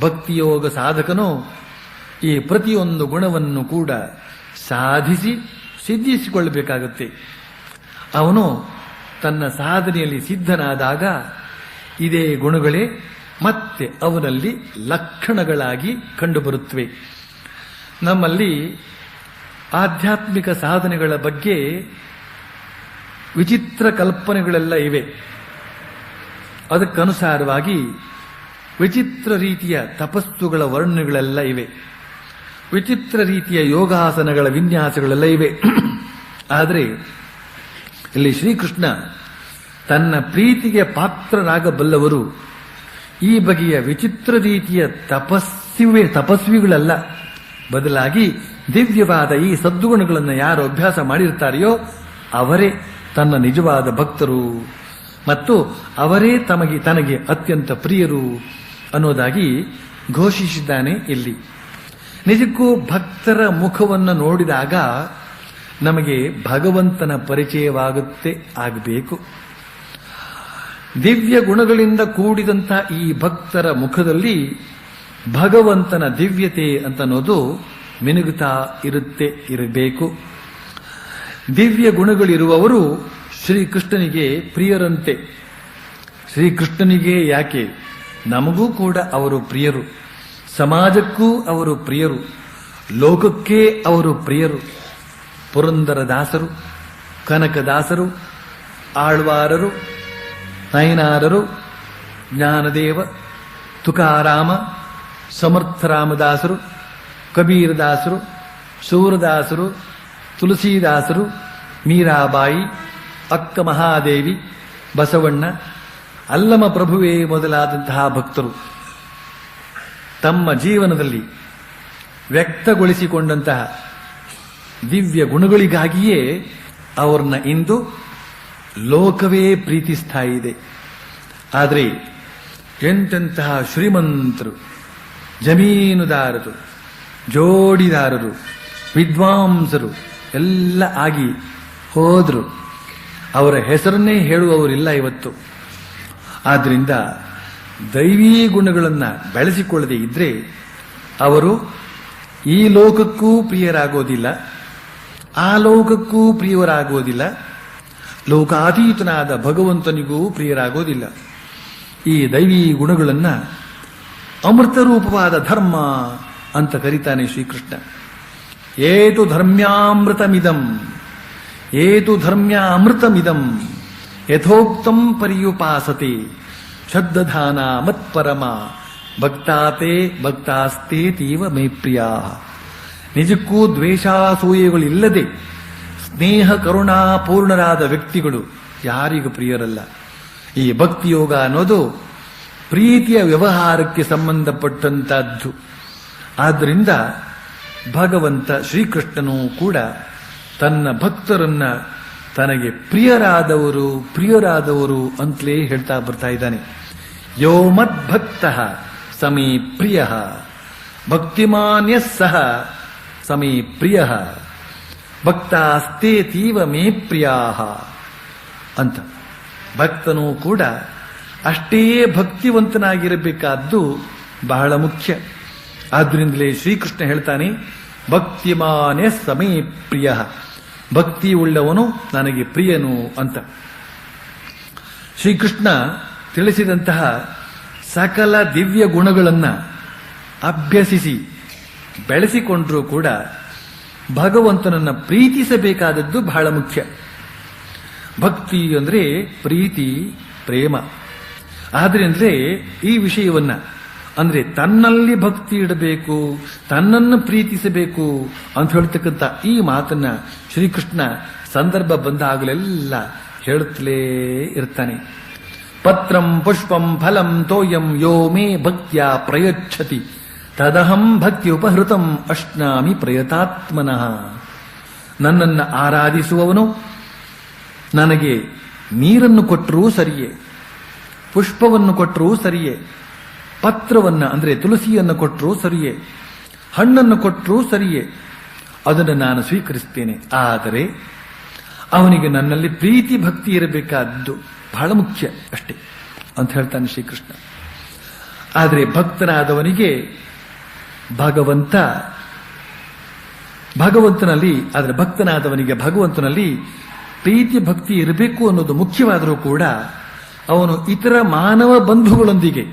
A: ಭಕ್ತಿಯೋಗ ಸಾಧಕನು ಈ ಪ್ರತಿಯೊಂದು ಗುಣವನ್ನು ಕೂಡ ಸಾಧಿಸಿ ಸಿದ್ಧಿಸಿಕೊಳ್ಳಬೇಕಾಗುತ್ತೆ. ಅವನು ತನ್ನ ಸಾಧನೆಯಲ್ಲಿ ಸಿದ್ಧನಾದಾಗ ಇದೇ ಗುಣಗಳೇ ಮತ್ತೆ ಅವನಲ್ಲಿ ಲಕ್ಷಣಗಳಾಗಿ ಕಂಡುಬರುತ್ತವೆ. ನಮ್ಮಲ್ಲಿ ಆಧ್ಯಾತ್ಮಿಕ ಸಾಧನೆಗಳ ಬಗ್ಗೆ ವಿಚಿತ್ರ ಕಲ್ಪನೆಗಳೆಲ್ಲ ಇವೆ. ಅದಕ್ಕನುಸಾರವಾಗಿ ವಿಚಿತ್ರ ರೀತಿಯ ತಪಸ್ಸುಗಳ ವರ್ಣನೆಗಳೆಲ್ಲ ಇವೆ. ವಿಚಿತ್ರ ರೀತಿಯ ಯೋಗಾಸನಗಳ ವಿನ್ಯಾಸಗಳೆಲ್ಲ ಇವೆ. ಆದರೆ ಇಲ್ಲಿ ಶ್ರೀಕೃಷ್ಣ ತನ್ನ ಪ್ರೀತಿಗೆ ಪಾತ್ರರಾಗಬಲ್ಲವರು ಈ ಬಗೆಯ ವಿಚಿತ್ರ ರೀತಿಯ ತಪಸ್ವಿಗಳಲ್ಲ, ಬದಲಾಗಿ ದಿವ್ಯವಾದ ಈ ಸದ್ಗುಣಗಳನ್ನು ಯಾರು ಅಭ್ಯಾಸ ಮಾಡಿರ್ತಾರೆಯೋ ಅವರೇ ತನ್ನ ನಿಜವಾದ ಭಕ್ತರು ಮತ್ತು ಅವರೇ ತನಗೆ ಅತ್ಯಂತ ಪ್ರಿಯರು ಅನ್ನೋದಾಗಿ ಘೋಷಿಸಿದ್ದಾನೆ ಇಲ್ಲಿ. ನಿಜಕ್ಕೂ ಭಕ್ತರ ಮುಖವನ್ನು ನೋಡಿದಾಗ ನಮಗೆ ಭಗವಂತನ ಪರಿಚಯವಾಗುತ್ತೆ ಆಗಬೇಕು. ದಿವ್ಯ ಗುಣಗಳಿಂದ ಕೂಡಿದಂಥ ಈ ಭಕ್ತರ ಮುಖದಲ್ಲಿ ಭಗವಂತನ ದಿವ್ಯತೆ ಅಂತನ್ನೋದು ಮಿನುಗುತ್ತಾ ಇರಬೇಕು. ದಿವ್ಯ ಗುಣಗಳಿರುವವರು ಶ್ರೀಕೃಷ್ಣನಿಗೆ ಪ್ರಿಯರಂತೆ. ಶ್ರೀಕೃಷ್ಣನಿಗೆ ಯಾಕೆ, ನಮಗೂ ಕೂಡ ಅವರು ಪ್ರಿಯರು, ಸಮಾಜಕ್ಕೂ ಅವರು ಪ್ರಿಯರು, ಲೋಕಕ್ಕೆ ಅವರು ಪ್ರಿಯರು. ಪುರಂದರದಾಸರು, ಕನಕದಾಸರು, ಆಳ್ವಾರರು, ನಯನಾರರು, ಜ್ಞಾನದೇವ, ತುಕಾರಾಮ, ಸಮರ್ಥರಾಮದಾಸರು, ಕಬೀರದಾಸರು, ಸೂರದಾಸರು, ತುಳಸೀದಾಸರು, ಮೀರಾಬಾಯಿ, ಅಕ್ಕ ಮಹಾದೇವಿ, ಬಸವಣ್ಣ, ಅಲ್ಲಮ ಪ್ರಭುವೇ ಮೊದಲಾದಂತಹ ಭಕ್ತರು ತಮ್ಮ ಜೀವನದಲ್ಲಿ ವ್ಯಕ್ತಗೊಳಿಸಿಕೊಂಡಂತಹ ದಿವ್ಯ ಗುಣಗಳಿಗಾಗಿಯೇ ಅವರನ್ನ ಇಂದು ಲೋಕವೇ ಪ್ರೀತಿಸ್ತಾ ಇದೆ. ಆದರೆ ಎಂತೆಂತಹ ಶ್ರೀಮಂತರು, ಜಮೀನುದಾರರು, ಜೋಡಿದಾರರು, ವಿದ್ವಾಂಸರು ಎಲ್ಲ ಆಗಿ ಹೋದ್ರು. ಅವರ ಹೆಸರನ್ನೇ ಹೇಳುವವರಿಲ್ಲ ಇವತ್ತು. ಆದ್ದರಿಂದ ದೈವೀ ಗುಣಗಳನ್ನು ಬೆಳೆಸಿಕೊಳ್ಳದೆ ಇದ್ರೆ ಅವರು ಈ ಲೋಕಕ್ಕೂ ಪ್ರಿಯರಾಗೋದಿಲ್ಲ, ಆ ಲೋಕಕ್ಕೂ ಪ್ರಿಯರಾಗೋದಿಲ್ಲ, ಲೋಕಾತೀತನಾದ ಭಗವಂತನಿಗೂ ಪ್ರಿಯರಾಗೋದಿಲ್ಲ. ಈ ದೈವೀ ಗುಣಗಳನ್ನು ಅಮೃತರೂಪವಾದ ಧರ್ಮ ಅಂತ ಕರೀತಾನೆ ಶ್ರೀಕೃಷ್ಣ. ಏತು ಧರ್ಮ್ಯಾಮೃತಮಿದಂ, ಏತು ಧರ್ಮ್ಯಾಮೃತಮಿದಂ ಯಥೋಕ್ತಂ ಪರ್ಯುಪಾಸತೆ ಶ್ರದ್ಧಾನ ಮತ್ಪರಮ ಭಕ್ತಾಸ್ತೆ ಮೇ ಪ್ರಿಯಾ. ನಿಜಕ್ಕೂ ದ್ವೇಷಾಸೂಯೆಗಳಿಲ್ಲದೆ ಸ್ನೇಹ ಕರುಣಾಪೂರ್ಣರಾದ ವ್ಯಕ್ತಿಗಳು ಯಾರಿಗೂ ಪ್ರಿಯರಲ್ಲ. ಈ ಭಕ್ತಿಯೋಗ ಅನ್ನೋದು ಪ್ರೀತಿಯ ವ್ಯವಹಾರಕ್ಕೆ ಸಂಬಂಧಪಟ್ಟಂತಹದ್ದು. ಆದ್ದರಿಂದ ಭಗವಂತ ಶ್ರೀಕೃಷ್ಣನೂ ಕೂಡ ತನ್ನ ಭಕ್ತರನ್ನ ತನಗೆ ಪ್ರಿಯರಾದವರು ಅಂತಲೇ ಹೇಳ್ತಾ ಬರ್ತಾ ಇದ್ದಾನೆ. ಯೋ ಮದ್ಭಕ್ತ ಸಮೇ ಪ್ರಿಯ ಭಕ್ತಿಮಾನ್ಯ ಸಹ ಸಮೇ ಪ್ರಿಯ ಭಕ್ತಾಸ್ತೀವ ಮೇ ಪ್ರಿಯಾ ಅಂತ. ಭಕ್ತನೂ ಕೂಡ ಅಷ್ಟೇ ಭಕ್ತಿವಂತನಾಗಿರಬೇಕಾದ್ದು ಬಹಳ ಮುಖ್ಯ. ಆದ್ದರಿಂದಲೇ ಶ್ರೀಕೃಷ್ಣ ಹೇಳ್ತಾನೆ, ಭಕ್ತಿಮಾನ್ಯ ಸಮೇ ಪ್ರಿಯ, ಭಕ್ತಿ ಉಳ್ಳವನು ನನಗೆ ಪ್ರಿಯನು ಅಂತ. ಶ್ರೀಕೃಷ್ಣ ತಿಳಿಸಿದಂತಹ ಸಕಲ ದಿವ್ಯ ಗುಣಗಳನ್ನು ಅಭ್ಯಸಿಸಿ ಬೆಳೆಸಿಕೊಂಡರೂ ಕೂಡ ಭಗವಂತನನ್ನು ಪ್ರೀತಿಸಬೇಕಾದದ್ದು ಬಹಳ ಮುಖ್ಯ. ಭಕ್ತಿ ಅಂದರೆ ಪ್ರೀತಿ, ಪ್ರೇಮ. ಆದ್ರಿಂದಲೇ ಈ ವಿಷಯವನ್ನ ಅಂದ್ರೆ ತನ್ನಲ್ಲಿ ಭಕ್ತಿ ಇಡಬೇಕು, ತನ್ನನ್ನು ಪ್ರೀತಿಸಬೇಕು ಅಂತ ಹೇಳ್ತಕ್ಕಂಥ ಈ ಮಾತನ್ನ ಶ್ರೀಕೃಷ್ಣ ಸಂದರ್ಭ ಬಂದಾಗಲೆಲ್ಲ ಹೇಳುತ್ತಲೇ ಇರ್ತಾನೆ. ಪತ್ರಂ ಪುಷ್ಪಂ ಫಲಂ ತೋಯಂ ಯೋ ಮೇ ಭಕ್ತ್ಯಾ ಪ್ರಯಚ್ಛತಿ ತದಹಂ ಭಕ್ತಿ ಉಪಹೃತಂ ಅಶ್ನಾಮಿ ಪ್ರಯತಾತ್ಮನಃ. ನನ್ನನ್ನು ಆರಾಧಿಸುವವನು ನನಗೆ ನೀರನ್ನು ಕೊಟ್ಟರೂ ಸರಿಯೇ, ಪುಷ್ಪವನ್ನು ಕೊಟ್ಟರೂ ಸರಿಯೇ, ಪತ್ರವನ್ನು ಅಂದರೆ ತುಳಸಿಯನ್ನು ಕೊಟ್ಟರೂ ಸರಿಯೇ, ಹಣ್ಣನ್ನು ಕೊಟ್ಟರೂ ಸರಿಯೇ, ಅದನ್ನು ನಾನು ಸ್ವೀಕರಿಸ್ತೇನೆ. ಆದರೆ ಅವನಿಗೆ ನನ್ನಲ್ಲಿ ಪ್ರೀತಿ ಭಕ್ತಿ ಇರಬೇಕಾದ್ದು ಬಹಳ ಮುಖ್ಯ ಅಷ್ಟೇ ಅಂತ ಹೇಳ್ತಾನೆ ಶ್ರೀಕೃಷ್ಣ. ಆದರೆ ಭಕ್ತನಾದವನಿಗೆ ಭಕ್ತನಾದವನಿಗೆ ಭಗವಂತನಲ್ಲಿ ಪ್ರೀತಿ ಭಕ್ತಿ ಇರಬೇಕು ಅನ್ನೋದು ಮುಖ್ಯವಾದರೂ ಕೂಡ ಅವನು ಇತರ ಮಾನವ ಬಂಧುಗಳೊಂದಿಗೆ,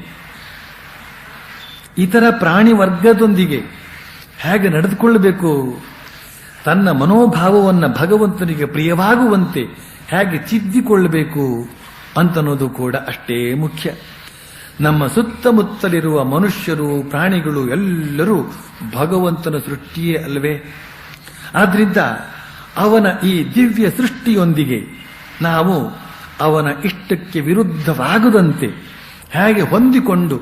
A: ಇತರ ಪ್ರಾಣಿ ವರ್ಗದೊಂದಿಗೆ ಹೇಗೆ ನಡೆದುಕೊಳ್ಳಬೇಕು, ತನ್ನ ಮನೋಭಾವವನ್ನು ಭಗವಂತನಿಗೆ ಪ್ರಿಯವಾಗುವಂತೆ ಹೇಗೆ ತಿದ್ದಿಕೊಳ್ಳಬೇಕು ಅಂತನ್ನೋದು ಕೂಡ ಅಷ್ಟೇ ಮುಖ್ಯ. ನಮ್ಮ ಸುತ್ತಮುತ್ತಲಿರುವ ಮನುಷ್ಯರು, ಪ್ರಾಣಿಗಳು ಎಲ್ಲರೂ ಭಗವಂತನ ಸೃಷ್ಟಿಯೇ ಅಲ್ವೇ? ಆದ್ರಿಂದ ಅವನ ಈ ದಿವ್ಯ ಸೃಷ್ಟಿಯೊಂದಿಗೆ ನಾವು ಅವನ ಇಷ್ಟಕ್ಕೆ ವಿರುದ್ಧವಾಗದಂತೆ ಹೇಗೆ ಹೊಂದಿಕೊಂಡು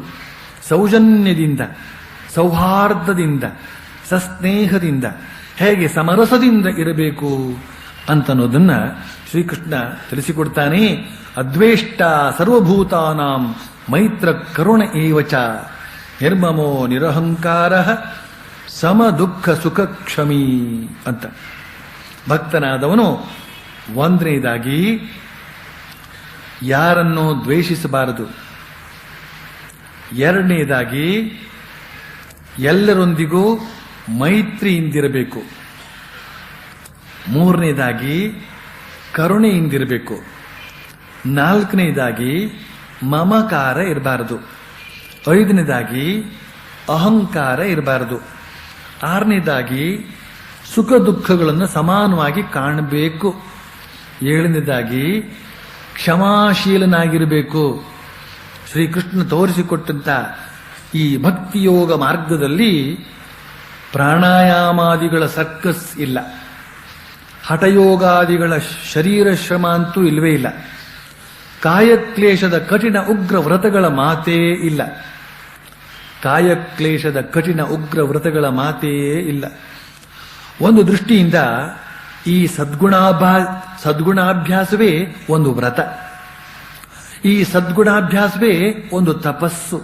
A: ಸೌಜನ್ಯದಿಂದ, ಸೌಹಾರ್ದದಿಂದ, ಸಸ್ನೇಹದಿಂದ, ಹೇಗೆ ಸಮರಸದಿಂದ ಇರಬೇಕು ಅಂತನ್ನೋದನ್ನ ಶ್ರೀಕೃಷ್ಣ ತಿಳಿಸಿಕೊಡ್ತಾನೆ. ಅದ್ವೇಷ್ಟ ಸರ್ವಭೂತಾನಾಂ ಮೈತ್ರ ಕರುಣ ಏವಚ ನಿರ್ಮಮೋ ನಿರಹಂಕಾರ ಸಮ ದುಃಖ ಸುಖ ಕ್ಷಮಿ ಅಂತ. ಭಕ್ತನಾದವನು ಒಂದನೇದಾಗಿ ಯಾರನ್ನೂ ದ್ವೇಷಿಸಬಾರದು, ಎರಡನೇದಾಗಿ ಎಲ್ಲರೊಂದಿಗೂ ಮೈತ್ರಿಯಿಂದಿರಬೇಕು, ಮೂರನೇದಾಗಿ ಕರುಣೆಯಿಂದಿರಬೇಕು, ನಾಲ್ಕನೇದಾಗಿ ಮಮಕಾರ ಇರಬಾರದು, ಐದನೇದಾಗಿ ಅಹಂಕಾರ ಇರಬಾರದು, ಆರನೇದಾಗಿ ಸುಖ ದುಃಖಗಳನ್ನು ಸಮಾನವಾಗಿ ಕಾಣಬೇಕು, ಏಳನೇದಾಗಿ ಕ್ಷಮಾಶೀಲನಾಗಿರಬೇಕು. ಶ್ರೀಕೃಷ್ಣ ತೋರಿಸಿಕೊಟ್ಟಂತ ಈ ಭಕ್ತಿಯೋಗ ಮಾರ್ಗದಲ್ಲಿ ಪ್ರಾಣಾಯಾಮಾದಿಗಳ ಸರ್ಕಸ್ ಇಲ್ಲ, ಹಠಯೋಗಾದಿಗಳ ಶರೀರ ಶ್ರಮ ಅಂತೂ ಇಲ್ಲವೇ ಇಲ್ಲ, ಕಾಯಕ್ಲೇಶದ ಕಠಿಣ ಉಗ್ರ ವ್ರತಗಳ ಮಾತೇ ಇಲ್ಲ, ಕಾಯಕ್ಲೇಶದ ಕಠಿಣ ಉಗ್ರ ವ್ರತಗಳ ಮಾತೇ ಇಲ್ಲ. ಒಂದು ದೃಷ್ಟಿಯಿಂದ ಈ ಸದ್ಗುಣಾಭ್ಯಾಸವೇ ಒಂದು ವ್ರತ, ಈ ಸದ್ಗುಣಾಭ್ಯಾಸವೇ ಒಂದು ತಪಸ್ಸು.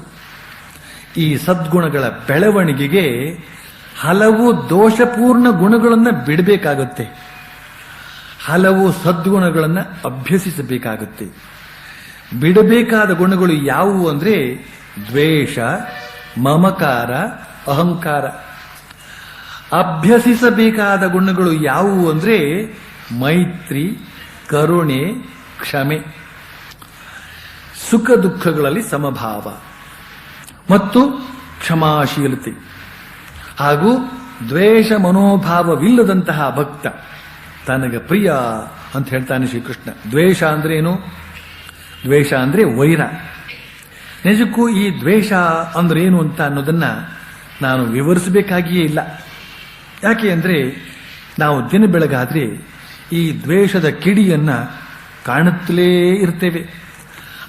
A: ಈ ಸದ್ಗುಣಗಳ ಬೆಳವಣಿಗೆಗೆ ಹಲವು ದೋಷಪೂರ್ಣ ಗುಣಗಳನ್ನು ಬಿಡಬೇಕಾಗುತ್ತೆ, ಹಲವು ಸದ್ಗುಣಗಳನ್ನು ಅಭ್ಯಸಿಸಬೇಕಾಗುತ್ತೆ. ಬಿಡಬೇಕಾದ ಗುಣಗಳು ಯಾವುವು ಅಂದ್ರೆ ದ್ವೇಷ, ಮಮಕಾರ, ಅಹಂಕಾರ. ಅಭ್ಯಸಿಸಬೇಕಾದ ಗುಣಗಳು ಯಾವುವು ಅಂದ್ರೆ ಮೈತ್ರಿ, ಕರುಣೆ, ಕ್ಷಮೆ, ಸುಖ ದುಃಖಗಳಲ್ಲಿ ಸಮಭಾವ ಮತ್ತು ಕ್ಷಮಾಶೀಲತೆ. ಹಾಗೂ ದ್ವೇಷ ಮನೋಭಾವವಿಲ್ಲದಂತಹ ಭಕ್ತ ತನಗೆ ಪ್ರಿಯ ಅಂತ ಹೇಳ್ತಾನೆ ಶ್ರೀಕೃಷ್ಣ. ದ್ವೇಷ ಅಂದ್ರೆ ಏನು? ದ್ವೇಷ ಅಂದ್ರೆ ವೈರ. ನಿಜಕ್ಕೂ ಈ ದ್ವೇಷ ಅಂದ್ರೆ ಏನು ಅಂತ ಅನ್ನೋದನ್ನ ನಾನು ವಿವರಿಸಬೇಕಾಗಿಯೇ ಇಲ್ಲ. ಯಾಕೆ ಅಂದ್ರೆ ನಾವು ದಿನ ಬೆಳಗಾದ್ರೆ ಈ ದ್ವೇಷದ ಕಿಡಿಯನ್ನ ಕಾಣುತ್ತಲೇ ಇರ್ತೇವೆ,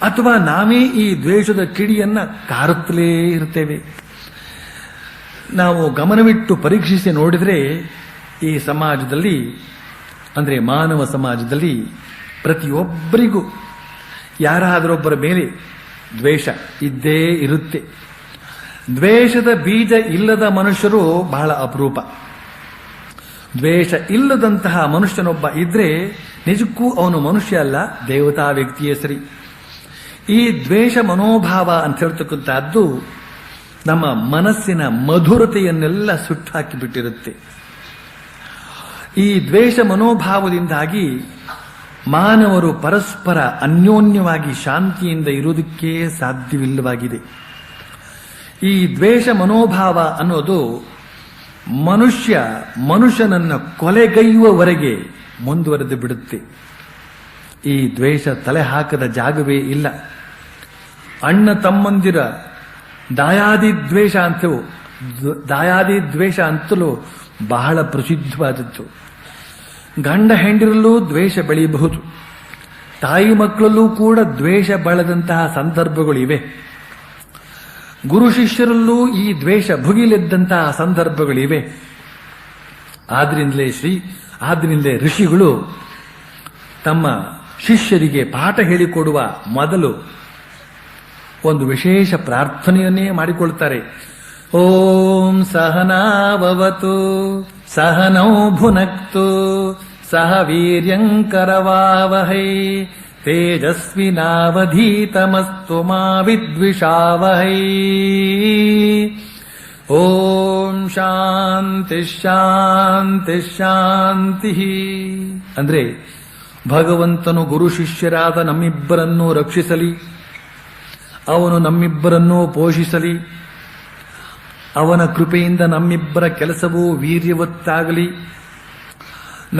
A: ಅಥವಾ ನಾವೇ ಈ ದ್ವೇಷದ ಕಿಡಿಯನ್ನ ಕಾರುತ್ತಲೇ ಇರ್ತೇವೆ. ನಾವು ಗಮನವಿಟ್ಟು ಪರೀಕ್ಷಿಸಿ ನೋಡಿದರೆ ಈ ಸಮಾಜದಲ್ಲಿ, ಅಂದರೆ ಮಾನವ ಸಮಾಜದಲ್ಲಿ ಪ್ರತಿಯೊಬ್ಬರಿಗೂ ಯಾರಾದರೊಬ್ಬರ ಮೇಲೆ ದ್ವೇಷ ಇದ್ದೇ ಇರುತ್ತೆ. ದ್ವೇಷದ ಬೀಜ ಇಲ್ಲದ ಮನುಷ್ಯರು ಬಹಳ ಅಪರೂಪ. ದ್ವೇಷ ಇಲ್ಲದಂತಹ ಮನುಷ್ಯನೊಬ್ಬ ಇದ್ರೆ ನಿಜಕ್ಕೂ ಅವನು ಮನುಷ್ಯ ಅಲ್ಲ, ದೇವತಾ ವ್ಯಕ್ತಿಯೇ ಸರಿ. ಈ ದ್ವೇಷ ಮನೋಭಾವ ಅಂತ ಹೇಳ್ತಕ್ಕಂಥದ್ದು ನಮ್ಮ ಮನಸ್ಸಿನ ಮಧುರತೆಯನ್ನೆಲ್ಲ ಸುಟ್ಟು ಹಾಕಿಬಿಟ್ಟಿರುತ್ತೆ. ಈ ದ್ವೇಷ ಮನೋಭಾವದಿಂದಾಗಿ ಮಾನವರು ಪರಸ್ಪರ ಅನ್ಯೋನ್ಯವಾಗಿ ಶಾಂತಿಯಿಂದ ಇರುವುದಕ್ಕೆ ಸಾಧ್ಯವಿಲ್ಲವಾಗಿದೆ. ಈ ದ್ವೇಷ ಮನೋಭಾವ ಅನ್ನೋದು ಮನುಷ್ಯನನ್ನು ಕೊಲೆಗೈಯುವವರೆಗೆ ಮುಂದುವರೆದು ಬಿಡುತ್ತೆ. ಈ ದ್ವೇಷ ತಲೆ ಹಾಕದ ಜಾಗವೇ ಇಲ್ಲ. ಅಣ್ಣ ತಮ್ಮಂದಿರ ದಾಯಾದಿ ದ್ವೇಷ ಅಂತಲೂ ಬಹಳ ಪ್ರಸಿದ್ಧವಾದದ್ದು. ಗಂಡ ಹೆಂಡಿರಲ್ಲೂ ದ್ವೇಷ ಬೆಳೆಯಬಹುದು, ತಾಯಿ ಮಕ್ಕಳಲ್ಲೂ ಕೂಡ ದ್ವೇಷ ಬೆಳೆದಂತಹ ಸಂದರ್ಭಗಳಿವೆ. ಗುರು ಶಿಷ್ಯರಲ್ಲೂ ಈ ದ್ವೇಷ ಭುಗಿಲೆದ್ದಂತಹ ಸಂದರ್ಭಗಳಿವೆ. ಆದ್ರಿಂದಲೇ ಋಷಿಗಳು ತಮ್ಮ ಶಿಷ್ಯರಿಗೆ ಪಾಠ ಹೇಳಿಕೊಡುವ ಮೊದಲು ಒಂದು ವಿಶೇಷ ಪ್ರಾರ್ಥನೆಯನ್ನೇ ಮಾಡಿಕೊಳ್ತಾರೆ. ಓಂ ಸಹನಾವವತು ಸಹನೌ ಭುನಕ್ತು ಸಹ ವೀರ್ಯಂಕರವಾವಹೈ ತೇಜಸ್ವಿನಾವಧೀತಮಸ್ತು ಮಾ ವಿದ್ವಿಷಾವಹೈ. ಓಂ ಶಾಂತಿ ಶಾಂತಿ ಶಾಂತಿ. ಅಂದ್ರೆ ಭಗವಂತನು ಗುರು ಶಿಷ್ಯರಾದ ನಮ್ಮಿಬ್ಬರನ್ನೂ ರಕ್ಷಿಸಲಿ, ಅವನು ನಮ್ಮಿಬ್ಬರನ್ನೂ ಪೋಷಿಸಲಿ, ಅವನ ಕೃಪೆಯಿಂದ ನಮ್ಮಿಬ್ಬರ ಕೆಲಸವೂ ವೀರ್ಯವತ್ತಾಗಲಿ,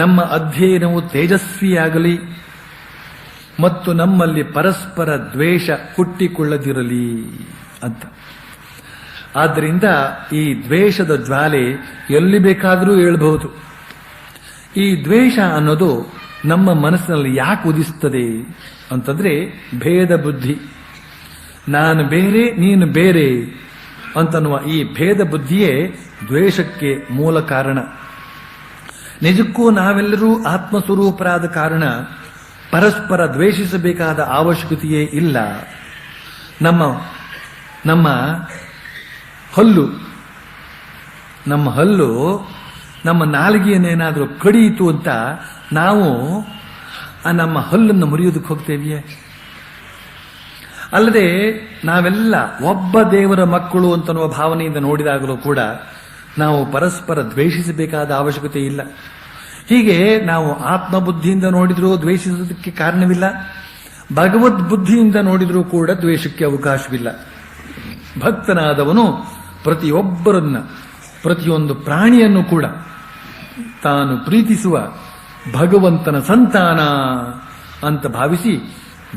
A: ನಮ್ಮ ಅಧ್ಯಯನವು ತೇಜಸ್ವಿಯಾಗಲಿ ಮತ್ತು ನಮ್ಮಲ್ಲಿ ಪರಸ್ಪರ ದ್ವೇಷ ಹುಟ್ಟಿಕೊಳ್ಳದಿರಲಿ ಅಂತ. ಆದ್ದರಿಂದ ಈ ದ್ವೇಷದ ಜ್ವಾಲೆ ಎಲ್ಲಿ ಬೇಕಾದರೂ ಏಳಬಹುದು. ಈ ದ್ವೇಷ ಅನ್ನೋದು ನಮ್ಮ ಮನಸ್ಸಿನಲ್ಲಿ ಯಾಕೆ ಉದಿಸ್ತದೆ ಅಂತಂದ್ರೆ ಭೇದ ಬುದ್ಧಿ, ನಾನು ಬೇರೆ ನೀನು ಬೇರೆ ಅಂತನ್ನುವ ಈ ಭೇದ ಬುದ್ಧಿಯೇ ದ್ವೇಷಕ್ಕೆ ಮೂಲ ಕಾರಣ. ನಿಜಕ್ಕೂ ನಾವೆಲ್ಲರೂ ಆತ್ಮಸ್ವರೂಪರಾದ ಕಾರಣ ಪರಸ್ಪರ ದ್ವೇಷಿಸಬೇಕಾದ ಅವಶ್ಯಕತೆಯೇ ಇಲ್ಲ. ನಮ್ಮ ಹಲ್ಲು ನಮ್ಮ ನಾಲಿಗೆಯನ್ನೇನಾದರೂ ಕಡಿಯಿತು ಅಂತ ನಾವು ನಮ್ಮ ಹಲ್ಲನ್ನು ಮುರಿಯೋದಕ್ಕೆ ಹೋಗ್ತೇವೆಯೇ? ಅಲ್ಲದೆ ನಾವೆಲ್ಲ ಒಬ್ಬ ದೇವರ ಮಕ್ಕಳು ಅಂತನ್ನುವ ಭಾವನೆಯಿಂದ ನೋಡಿದಾಗಲೂ ಕೂಡ ನಾವು ಪರಸ್ಪರ ದ್ವೇಷಿಸಬೇಕಾದ ಅವಶ್ಯಕತೆ ಇಲ್ಲ. ಹೀಗೆ ನಾವು ಆತ್ಮಬುದ್ಧಿಯಿಂದ ನೋಡಿದ್ರೂ ದ್ವೇಷಿಸುವುದಕ್ಕೆ ಕಾರಣವಿಲ್ಲ, ಭಗವದ್ ಬುದ್ಧಿಯಿಂದ ನೋಡಿದ್ರೂ ಕೂಡ ದ್ವೇಷಕ್ಕೆ ಅವಕಾಶವಿಲ್ಲ. ಭಕ್ತನಾದವನು ಪ್ರತಿಯೊಂದು ಪ್ರಾಣಿಯನ್ನು ಕೂಡ ತಾನು ಪ್ರೀತಿಸುವ ಭಗವಂತನ ಸಂತಾನ ಅಂತ ಭಾವಿಸಿ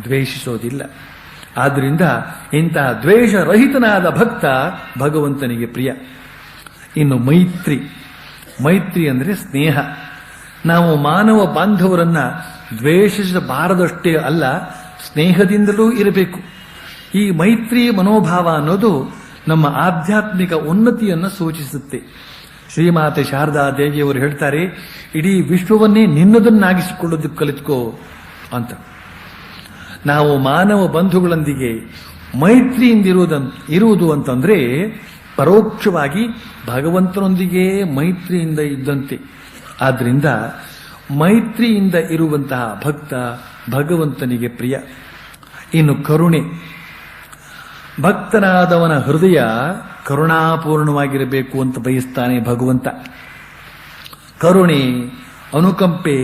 A: ದ್ವೇಷಿಸೋದಿಲ್ಲ. ಆದ್ದರಿಂದ ಇಂತಹ ದ್ವೇಷರಹಿತನಾದ ಭಕ್ತ ಭಗವಂತನಿಗೆ ಪ್ರಿಯ. ಇನ್ನು ಮೈತ್ರಿ ಅಂದರೆ ಸ್ನೇಹ. ನಾವು ಮಾನವ ಬಾಂಧವರನ್ನ ದ್ವೇಷಿಸಬಾರದಷ್ಟೇ ಅಲ್ಲ, ಸ್ನೇಹದಿಂದಲೂ ಇರಬೇಕು. ಈ ಮೈತ್ರಿ ಮನೋಭಾವ ಅನ್ನೋದು ನಮ್ಮ ಆಧ್ಯಾತ್ಮಿಕ ಉನ್ನತಿಯನ್ನು ಸೂಚಿಸುತ್ತೆ. ಶ್ರೀಮಾತೆ ಶಾರದಾ ದೇವಿಯವರು ಹೇಳ್ತಾರೆ, ಇಡೀ ವಿಶ್ವವನ್ನೇ ನಿನ್ನದನ್ನಾಗಿಸಿಕೊಳ್ಳೋದಕ್ಕೆ ಕಲಿತ್ಕೋ ಅಂತ. ನಾವು ಮಾನವ ಬಂಧುಗಳೊಂದಿಗೆ ಮೈತ್ರಿಯಿಂದ ಇರುವುದು ಅಂತಂದ್ರೆ ಪರೋಕ್ಷವಾಗಿ ಭಗವಂತನೊಂದಿಗೆ ಮೈತ್ರಿಯಿಂದ ಇದ್ದಂತೆ. ಆದ್ರಿಂದ ಮೈತ್ರಿಯಿಂದ ಇರುವಂತಹ ಭಕ್ತ ಭಗವಂತನಿಗೆ ಪ್ರಿಯ. ಇನ್ನು ಕರುಣೆ, ಭಕ್ತನಾದವನ ಹೃದಯ ಕರುಣಾಪೂರ್ಣವಾಗಿರಬೇಕು ಅಂತ ಬಯಸ್ತಾನೆ ಭಗವಂತ. ಕರುಣೆ, ಅನುಕಂಪೆ,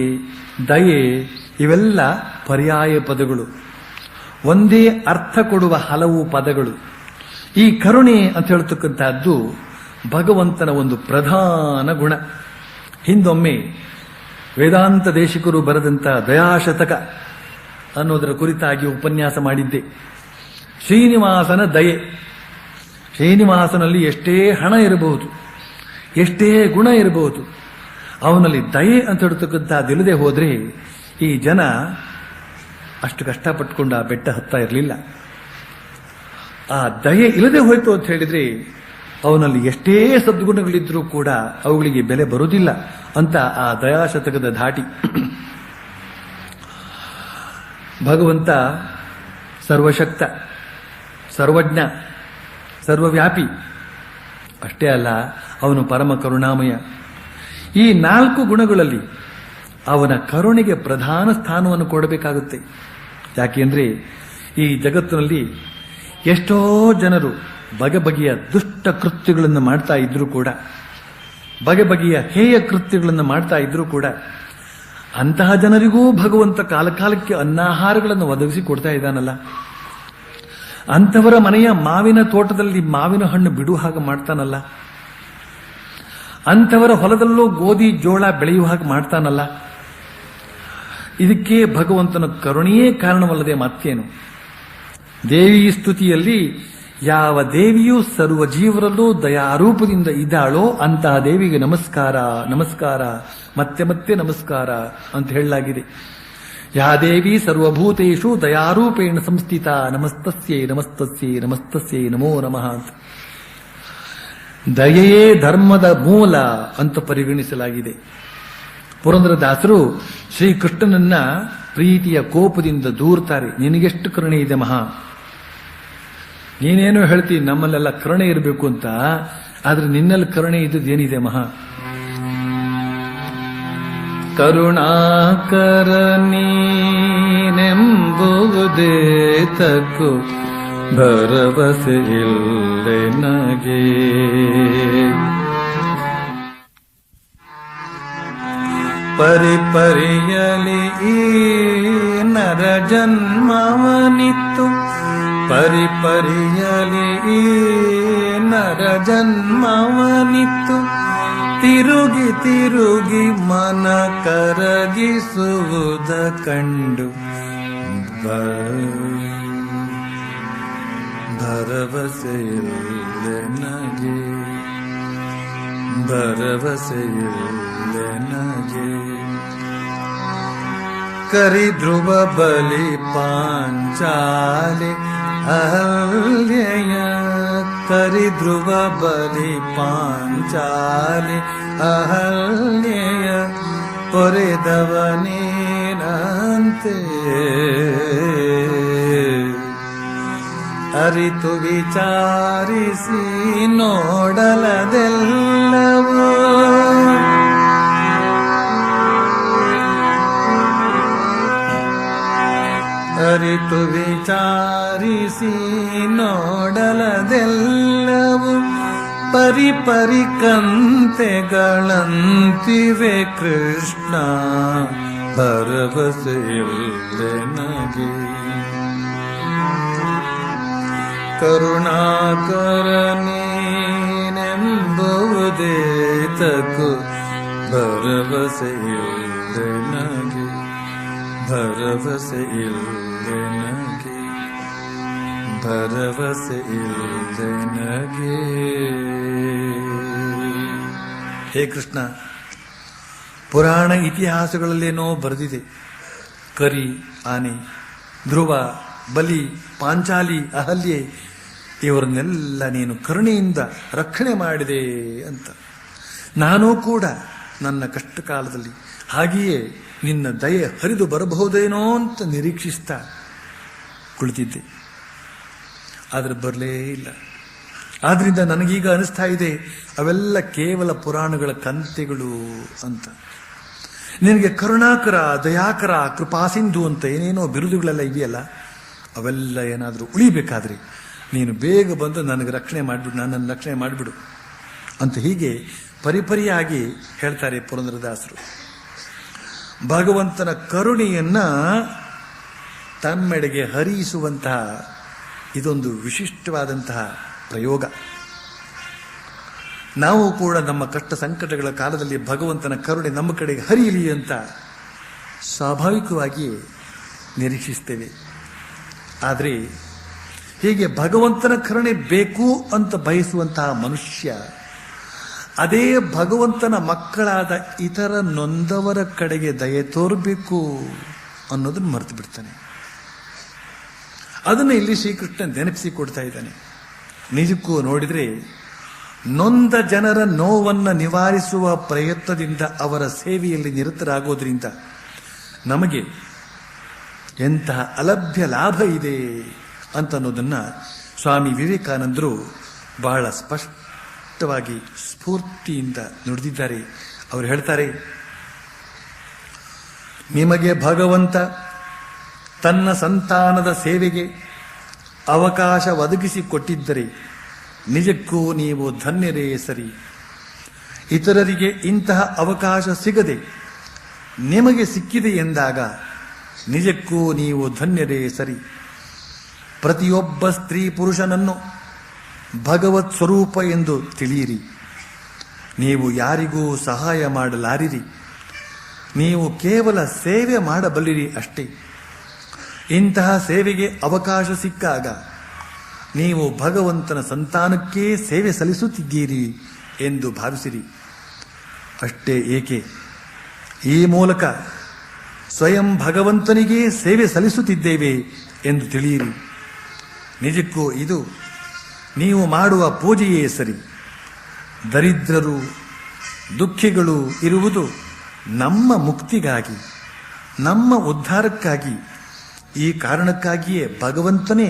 A: ದಯೆ ಇವೆಲ್ಲ ಪರ್ಯಾಯ ಪದಗಳು, ಒಂದೇ ಅರ್ಥ ಕೊಡುವ ಹಲವು ಪದಗಳು. ಈ ಕರುಣೆ ಅಂತ ಹೇಳ್ತಕ್ಕಂಥದ್ದು ಭಗವಂತನ ಒಂದು ಪ್ರಧಾನ ಗುಣ. ಹಿಂದೊಮ್ಮೆ ವೇದಾಂತ ದೇಶಿಕರು ಬರೆದಂಥ ದಯಾಶತಕ ಅನ್ನೋದರ ಕುರಿತಾಗಿ ಉಪನ್ಯಾಸ ಮಾಡಿದ್ದೆ. ಶ್ರೀನಿವಾಸನ ದಯೆ. ಶ್ರೀನಿವಾಸನಲ್ಲಿ ಎಷ್ಟೇ ಹಣ ಇರಬಹುದು, ಎಷ್ಟೇ ಗುಣ ಇರಬಹುದು, ಅವನಲ್ಲಿ ದಯೆ ಅಂತ ಹೇಳ್ತಕ್ಕಂಥದ್ದಿಲ್ಲದೆ ಹೋದ್ರೆ ಈ ಜನ ಅಷ್ಟು ಕಷ್ಟಪಟ್ಟುಕೊಂಡು ಆ ಬೆಟ್ಟ ಹತ್ತಾ ಇರಲಿಲ್ಲ. ಆ ದಯೆ ಇಲ್ಲದೆ ಹೋಯ್ತು ಅಂತ ಹೇಳಿದ್ರೆ ಅವನಲ್ಲಿ ಎಷ್ಟೇ ಸದ್ಗುಣಗಳಿದ್ರೂ ಕೂಡ ಅವುಗಳಿಗೆ ಬೆಲೆ ಬರುವುದಿಲ್ಲ ಅಂತ ಆ ದಯಾಶತಕದ ಧಾಟಿ. ಭಗವಂತ ಸರ್ವಶಕ್ತ, ಸರ್ವಜ್ಞ, ಸರ್ವವ್ಯಾಪಿ. ಅಷ್ಟೇ ಅಲ್ಲ, ಅವನು ಪರಮ ಕರುಣಾಮಯ. ಈ 4 ಗುಣಗಳಲ್ಲಿ ಅವನ ಕರುಣೆಗೆ ಪ್ರಧಾನ ಸ್ಥಾನವನ್ನು ಕೊಡಬೇಕಾಗುತ್ತೆ. ಯಾಕೆಂದ್ರೆ ಈ ಜಗತ್ತಿನಲ್ಲಿ ಎಷ್ಟೋ ಜನರು ಬಗೆಬಗೆಯ ದುಷ್ಟ ಕೃತ್ಯಗಳನ್ನು ಮಾಡ್ತಾ ಇದ್ರೂ ಕೂಡ, ಬಗೆಬಗೆಯ ಹೇಯ ಕೃತ್ಯಗಳನ್ನು ಮಾಡ್ತಾ ಇದ್ರೂ ಕೂಡ ಅಂತಹ ಜನರಿಗೂ ಭಗವಂತ ಕಾಲಕಾಲಕ್ಕೆ ಅನ್ನಾಹಾರಗಳನ್ನು ಒದಗಿಸಿ ಕೊಡ್ತಾ ಇದ್ದಾನಲ್ಲ. ಅಂಥವರ ಮನೆಯ ಮಾವಿನ ತೋಟದಲ್ಲಿ ಮಾವಿನ ಹಣ್ಣು ಬಿಡುವ ಹಾಗೆ ಮಾಡ್ತಾನಲ್ಲ. ಅಂಥವರ ಹೊಲದಲ್ಲೂ ಗೋಧಿ ಜೋಳ ಬೆಳೆಯುವ ಹಾಗೆ ಮಾಡ್ತಾನಲ್ಲ. ಇದಕ್ಕೆ ಭಗವಂತನ ಕರುಣೆಯೇ ಕಾರಣವಲ್ಲದೆ ಮತ್ತೇನು? ದೇವಿ ಸ್ತುತಿಯಲ್ಲಿ ಯಾವ ದೇವಿಯೂ ಸರ್ವ ಜೀವರಲ್ಲೂ ದಯಾರೂಪದಿಂದ ಇದ್ದಾಳೋ ಅಂತಹ ದೇವಿಗೆ ನಮಸ್ಕಾರ, ನಮಸ್ಕಾರ, ಮತ್ತೆ ಮತ್ತೆ ನಮಸ್ಕಾರ ಅಂತ ಹೇಳಲಾಗಿದೆ. ಯಾ ದೇವಿ ಸರ್ವಭೂತೇಷು ದಯಾರೂಪೇಣ ಸಂಸ್ಥಿತ ನಮಸ್ತಸ್ಯೈ ನಮಸ್ತಸ್ಯೈ ನಮಸ್ತಸ್ಯೈ ನಮೋ ನಮಃ ಅಂತ. ದಯೆಯೇ ಧರ್ಮದ ಮೂಲ ಅಂತ ಪರಿಗಣಿಸಲಾಗಿದೆ. ಪುರಂದರದಾಸರು ಶ್ರೀಕೃಷ್ಣನನ್ನ ಪ್ರೀತಿಯ ಕೋಪದಿಂದ ದೂರ್ತಾರೆ. ನಿನಗೆಷ್ಟು ಕರುಣೆ ಇದೆ ಮಹಾ, ನೀನೇನೋ ಹೇಳ್ತೀನಿ ನಮ್ಮಲ್ಲೆಲ್ಲ ಕರುಣೆ ಇರಬೇಕು ಅಂತ, ಆದ್ರೆ ನಿನ್ನಲ್ಲಿ ಕರುಣೆ ಇದ್ದದ್ದು ಏನಿದೆ ಮಹಾ. ಕರುಣಾಕರ ನೀನೆಂಬುವುದೇ ತಕ್ಕು ಭರವಸೆ ಇಲ್ಲೆ ನಗೆ. ಪರಿಪರಿಯಲಿ ಈ ನರ ಜನ್ಮವನಿತ್ತು, ಪರಿಪರಿಯಲಿ ಈ ನರ ಜನ್ಮವನಿತ್ತು, ತಿರುಗಿ ತಿರುಗಿ ಮನ ಕರಗಿಸುವುದ ಕಂಡು ಭರವಸೆಯಿಲ್ಲೆ ನಗೆ, ಭರವಸೆಯಿಲ್ಲೆ ನಗೆ. ಕರಿಧ್ರುವ ಬಲಿ ಪಾಂಚಾಲಿ ಅಹಲ್ಯೆಯ, ಕರಿಧ್ರುವ ಬಲಿ ಪಾಂಚಾಲಿ ಅಹಲ್ಯೆಯ, ಪೊರೆದವನೇನಂತೆ ಅರಿತು ವಿಚಾರಿಸಿ ನೋಡಲದೆಲ್ಲವೂ. ಅರಿತು ವಿಚಾರಿಸಿ ನೋಡಲದೆಲ್ಲವೂ, ಪರಿಪರಿ ಕಂತೆಗಳಂತಿವೆ ಕೃಷ್ಣ, ಭರವಸೆಯಿಲ್ಲೆ ನಗೆ. ಕರುಣಾಕರ ನೀನೆಂಬುವುದೇ ತಕ್ಕು ಭರವಸೆಯಿಲ್ಲೆ ನಗೆ, ಭರವಸೆಯಿಲ್ಲೆ ನಗೆ, ಭರವಸೆಯಿಲ್ಲೆ ನಗೆ. ಹೇ ಕೃಷ್ಣ, ಪುರಾಣ ಇತಿಹಾಸಗಳಲ್ಲೇನೋ ಬರೆದಿದೆ, ಕರಿ ಆನೆ, ಧ್ರುವ, ಬಲಿ, ಪಾಂಚಾಲಿ, ಅಹಲ್ಯೆ ಇವರನ್ನೆಲ್ಲ ನೀನು ಕರುಣೆಯಿಂದ ರಕ್ಷಣೆ ಮಾಡಿದೆ ಅಂತ. ನಾನೂ ಕೂಡ ನನ್ನ ಕಷ್ಟ ಕಾಲದಲ್ಲಿ ಹಾಗೆಯೇ ನಿನ್ನ ದಯೆ ಹರಿದು ಬರಬಹುದೇನೋ ಅಂತ ನಿರೀಕ್ಷಿಸ್ತಾ ಕುಳಿತಿದ್ದೆ, ಆದರೆ ಬರಲೇ ಇಲ್ಲ. ಆದ್ರಿಂದ ನನಗೀಗ ಅನಿಸ್ತಾ ಇದೆ ಅವೆಲ್ಲ ಕೇವಲ ಪುರಾಣಗಳ ಕಂತೆಗಳು ಅಂತ. ನಿನಗೆ ಕರುಣಾಕರ, ದಯಾಕರ, ಕೃಪಾಸಿಂಧು ಅಂತ ಏನೇನೋ ಬಿರುದುಗಳೆಲ್ಲ ಇದೆಯಲ್ಲ, ಅವೆಲ್ಲ ಏನಾದರೂ ಉಳಿಬೇಕಾದ್ರೆ ನೀನು ಬೇಗ ಬಂದು ನನಗೆ ರಕ್ಷಣೆ ಮಾಡಿಬಿಡು, ನನ್ನನ್ನು ರಕ್ಷಣೆ ಮಾಡಿಬಿಡು ಅಂತ ಹೀಗೆ ಪರಿಪರಿಯಾಗಿ ಹೇಳ್ತಾರೆ ಪುರಂದರದಾಸರು. ಭಗವಂತನ ಕರುಣೆಯನ್ನ ತಮ್ಮೆಡೆಗೆ ಹರಿಸುವಂತಹ ಇದೊಂದು ವಿಶಿಷ್ಟವಾದಂತಹ ಪ್ರಯೋಗ. ನಾವು ಕೂಡ ನಮ್ಮ ಕಷ್ಟ ಸಂಕಟಗಳ ಕಾಲದಲ್ಲಿ ಭಗವಂತನ ಕರುಣೆ ನಮ್ಮ ಕಡೆಗೆ ಹರಿಯಲಿ ಅಂತ ಸ್ವಾಭಾವಿಕವಾಗಿ ನಿರೀಕ್ಷಿಸ್ತೇವೆ. ಆದರೆ ಹೀಗೆ ಭಗವಂತನ ಕರುಣೆ ಬೇಕು ಅಂತ ಬಯಸುವಂತಹ ಮನುಷ್ಯ ಅದೇ ಭಗವಂತನ ಮಕ್ಕಳಾದ ಇತರ ನೊಂದವರ ಕಡೆಗೆ ದಯೆ ತೋರಬೇಕು ಅನ್ನೋದನ್ನು ಮರೆತು ಬಿಡ್ತಾನೆ. ಅದನ್ನು ಇಲ್ಲಿ ಶ್ರೀಕೃಷ್ಣ ನೆನಪಿಸಿಕೊಡ್ತಾ ಇದ್ದಾನೆ. ನಿಜಕ್ಕೂ ನೋಡಿದ್ರೆ ನೊಂದ ಜನರ ನೋವನ್ನು ನಿವಾರಿಸುವ ಪ್ರಯತ್ನದಿಂದ ಅವರ ಸೇವೆಯಲ್ಲಿ ನಿರತರಾಗೋದ್ರಿಂದ ನಮಗೆ ಎಂತಹ ಅಲಭ್ಯ ಲಾಭ ಇದೆ ಅಂತ ಅನ್ನೋದನ್ನ ಸ್ವಾಮಿ ವಿವೇಕಾನಂದರು ಬಹಳ ಸ್ಪಷ್ಟವಾಗಿ ಸ್ಫೂರ್ತಿಯಿಂದ ನುಡಿದಿದ್ದಾರೆ. ಅವರು ಹೇಳ್ತಾರೆ, ನಿಮಗೆ ಭಗವಂತ ತನ್ನ ಸಂತಾನದ ಸೇವೆಗೆ ಅವಕಾಶ ಒದಗಿಸಿಕೊಟ್ಟಿದ್ದರೆ ನಿಜಕ್ಕೂ ನೀವು ಧನ್ಯರೇ ಸರಿ. ಇತರರಿಗೆ ಇಂತಹ ಅವಕಾಶ ಸಿಗದೆ ನಿಮಗೆ ಸಿಕ್ಕಿದೆ ಎಂದಾಗ ನಿಜಕ್ಕೂ ನೀವು ಧನ್ಯರೇ ಸರಿ. ಪ್ರತಿಯೊಬ್ಬ ಸ್ತ್ರೀ ಪುರುಷನನ್ನು ಭಗವತ್ ಸ್ವರೂಪ ಎಂದು ತಿಳಿಯಿರಿ. ನೀವು ಯಾರಿಗೂ ಸಹಾಯ ಮಾಡಲಾರಿರಿ, ನೀವು ಕೇವಲ ಸೇವೆ ಮಾಡಬಲ್ಲಿರಿ ಅಷ್ಟೇ. ಇಂತಹ ಸೇವೆಗೆ ಅವಕಾಶ ಸಿಕ್ಕಾಗ ನೀವು ಭಗವಂತನ ಸಂತಾನಕ್ಕೇ ಸೇವೆ ಸಲ್ಲಿಸುತ್ತಿದ್ದೀರಿ ಎಂದು ಭಾವಿಸಿರಿ. ಅಷ್ಟೇ ಏಕೆ, ಈ ಮೂಲಕ ಸ್ವಯಂ ಭಗವಂತನಿಗೆ ಸೇವೆ ಸಲ್ಲಿಸುತ್ತಿದ್ದೇವೆ ಎಂದು ತಿಳಿಯಿರಿ. ನಿಜಕ್ಕೂ ಇದು ನೀವು ಮಾಡುವ ಪೂಜೆಯೇ ಸರಿ. ದರಿದ್ರರು ದುಃಖಿಗಳು ಇರುವುದು ನಮ್ಮ ಮುಕ್ತಿಗಾಗಿ, ನಮ್ಮ ಉದ್ಧಾರಕ್ಕಾಗಿ. ಈ ಕಾರಣಕ್ಕಾಗಿಯೇ ಭಗವಂತನೇ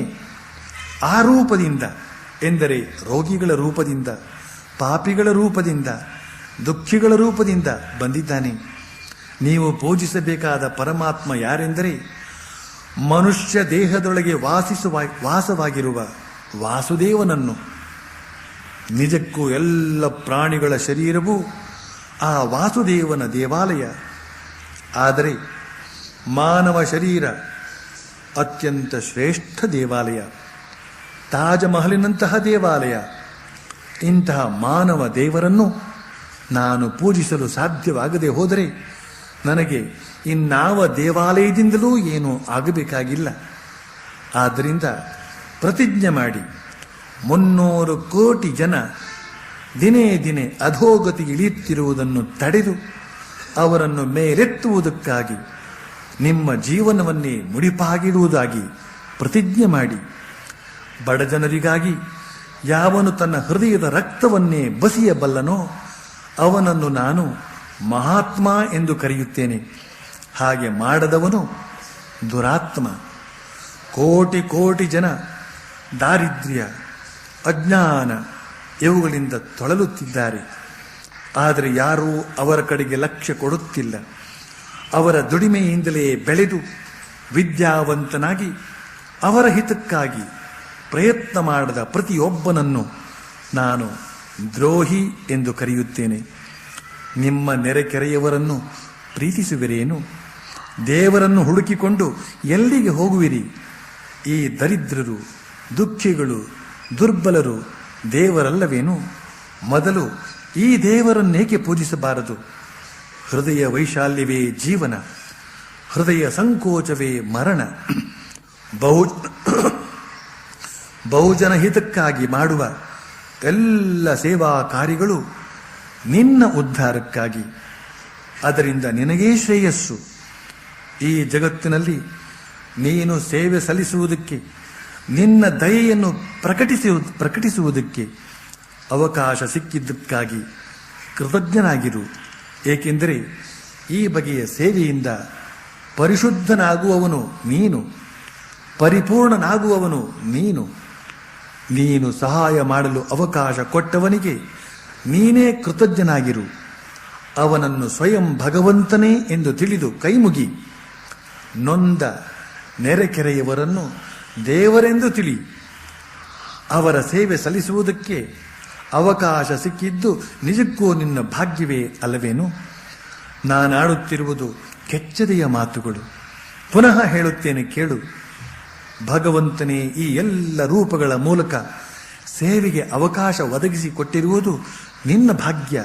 A: ಆ ರೂಪದಿಂದ, ಎಂದರೆ ರೋಗಿಗಳ ರೂಪದಿಂದ, ಪಾಪಿಗಳ ರೂಪದಿಂದ, ದುಃಖಿಗಳ ರೂಪದಿಂದ ಬಂದಿದ್ದಾನೆ. ನೀವು ಪೂಜಿಸಬೇಕಾದ ಪರಮಾತ್ಮ ಯಾರೆಂದರೆ ಮನುಷ್ಯ ದೇಹದೊಳಗೆ ವಾಸವಾಗಿರುವ ವಾಸುದೇವನನ್ನು. ನಿಜಕ್ಕೂ ಎಲ್ಲ ಪ್ರಾಣಿಗಳ ಶರೀರವೂ ಆ ವಾಸುದೇವನ ದೇವಾಲಯ. ಆದರೆ ಮಾನವ ಶರೀರ ಅತ್ಯಂತ ಶ್ರೇಷ್ಠ ದೇವಾಲಯ, ತಾಜಮಹಲಿನಂತಹ ದೇವಾಲಯ. ಇಂತಹ ಮಾನವ ದೇವರನ್ನು ನಾನು ಪೂಜಿಸಲು ಸಾಧ್ಯವಾಗದೆ ಹೋದರೆ ನನಗೆ ಇನ್ನಾವ ದೇವಾಲಯದಿಂದಲೂ ಏನೂ ಆಗಬೇಕಾಗಿಲ್ಲ. ಆದ್ದರಿಂದ ಪ್ರತಿಜ್ಞೆ ಮಾಡಿ 300 ಕೋಟಿ ಜನ ದಿನೇ ದಿನೇ ಅಧೋಗತಿ ಇಳಿಯುತ್ತಿರುವುದನ್ನು ತಡೆದು ಅವರನ್ನು ಮೇಲೆತ್ತುವುದಕ್ಕಾಗಿ ನಿಮ್ಮ ಜೀವನವನ್ನೇ ಮುಡಿಪಾಗಿಡುವುದಾಗಿ ಪ್ರತಿಜ್ಞೆ ಮಾಡಿ. ಬಡಜನರಿಗಾಗಿ ಯಾವನು ತನ್ನ ಹೃದಯದ ರಕ್ತವನ್ನೇ ಬಸಿಯಬಲ್ಲನೋ ಅವನನ್ನು ನಾನು ಮಹಾತ್ಮ ಎಂದು ಕರೆಯುತ್ತೇನೆ. ಹಾಗೆ ಮಾಡದವನು ದುರಾತ್ಮ. ಕೋಟಿ ಕೋಟಿ ಜನ ದಾರಿದ್ರ್ಯ, ಅಜ್ಞಾನ ಇವುಗಳಿಂದ ತೊಳಲುತ್ತಿದ್ದಾರೆ. ಆದರೆ ಯಾರೂ ಅವರ ಕಡೆಗೆ ಲಕ್ಷ್ಯ ಕೊಡುತ್ತಿಲ್ಲ. ಅವರ ದುಡಿಮೆಯಿಂದಲೇ ಬೆಳೆದು ವಿದ್ಯಾವಂತನಾಗಿ ಅವರ ಹಿತಕ್ಕಾಗಿ ಪ್ರಯತ್ನ ಮಾಡದ ಪ್ರತಿಯೊಬ್ಬನನ್ನು ನಾನು ದ್ರೋಹಿ ಎಂದು ಕರೆಯುತ್ತೇನೆ. ನಿಮ್ಮ ನೆರೆಕೆರೆಯವರನ್ನು ಪ್ರೀತಿಸುವಿರೇನು? ದೇವರನ್ನು ಹುಡುಕಿಕೊಂಡು ಎಲ್ಲಿಗೆ ಹೋಗುವಿರಿ? ಈ ದರಿದ್ರರು, ದುಃಖಿಗಳು, ದುರ್ಬಲರು ದೇವರಲ್ಲವೇನು? ಮೊದಲು ಈ ದೇವರನ್ನೇಕೆ ಪೂಜಿಸಬಾರದು? ಹೃದಯ ವೈಶಾಲ್ಯವೇ ಜೀವನ, ಹೃದಯ ಸಂಕೋಚವೇ ಮರಣ. ಬಹುಜನ ಹಿತಕ್ಕಾಗಿ ಮಾಡುವ ಎಲ್ಲ ಸೇವಾ ಕಾರ್ಯಗಳು ನಿನ್ನ ಉದ್ಧಾರಕ್ಕಾಗಿ. ಅದರಿಂದ ನಿನಗೇ ಶ್ರೇಯಸ್ಸು. ಈ ಜಗತ್ತಿನಲ್ಲಿ ನೀನು ಸೇವೆ ಸಲ್ಲಿಸುವುದಕ್ಕೆ, ನಿನ್ನ ದಯೆಯನ್ನು ಪ್ರಕಟಿಸುವುದಕ್ಕೆ ಅವಕಾಶ ಸಿಕ್ಕಿದ್ದಕ್ಕಾಗಿ ಕೃತಜ್ಞನಾಗಿರು. ಏಕೆಂದರೆ ಈ ಬಗೆಯ ಸೇವೆಯಿಂದ ಪರಿಶುದ್ಧನಾಗುವವನು ನೀನು, ಪರಿಪೂರ್ಣನಾಗುವವನು ನೀನು. ನೀನು ಸಹಾಯ ಮಾಡಲು ಅವಕಾಶ ಕೊಟ್ಟವನಿಗೆ ನೀನೇ ಕೃತಜ್ಞನಾಗಿರು. ಅವನನ್ನು ಸ್ವಯಂ ಭಗವಂತನೇ ಎಂದು ತಿಳಿದು ಕೈಮುಗಿ. ನೊಂದ ನೆರೆಕೆರೆಯವರನ್ನು ದೇವರೆಂದು ತಿಳಿ. ಅವರ ಸೇವೆ ಸಲ್ಲಿಸುವುದಕ್ಕೆ ಅವಕಾಶ ಸಿಕ್ಕಿದ್ದು ನಿಜಕ್ಕೂ ನಿನ್ನ ಭಾಗ್ಯವೇ ಅಲ್ಲವೇನು? ನಾನಾಡುತ್ತಿರುವುದು ಕೆಚ್ಚದೆಯ ಮಾತುಗಳು. ಪುನಃ ಹೇಳುತ್ತೇನೆ ಕೇಳು. ಭಗವಂತನೇ ಈ ಎಲ್ಲ ರೂಪಗಳ ಮೂಲಕ ಸೇವೆಗೆ ಅವಕಾಶ ಒದಗಿಸಿಕೊಟ್ಟಿರುವುದು ನಿನ್ನ ಭಾಗ್ಯ,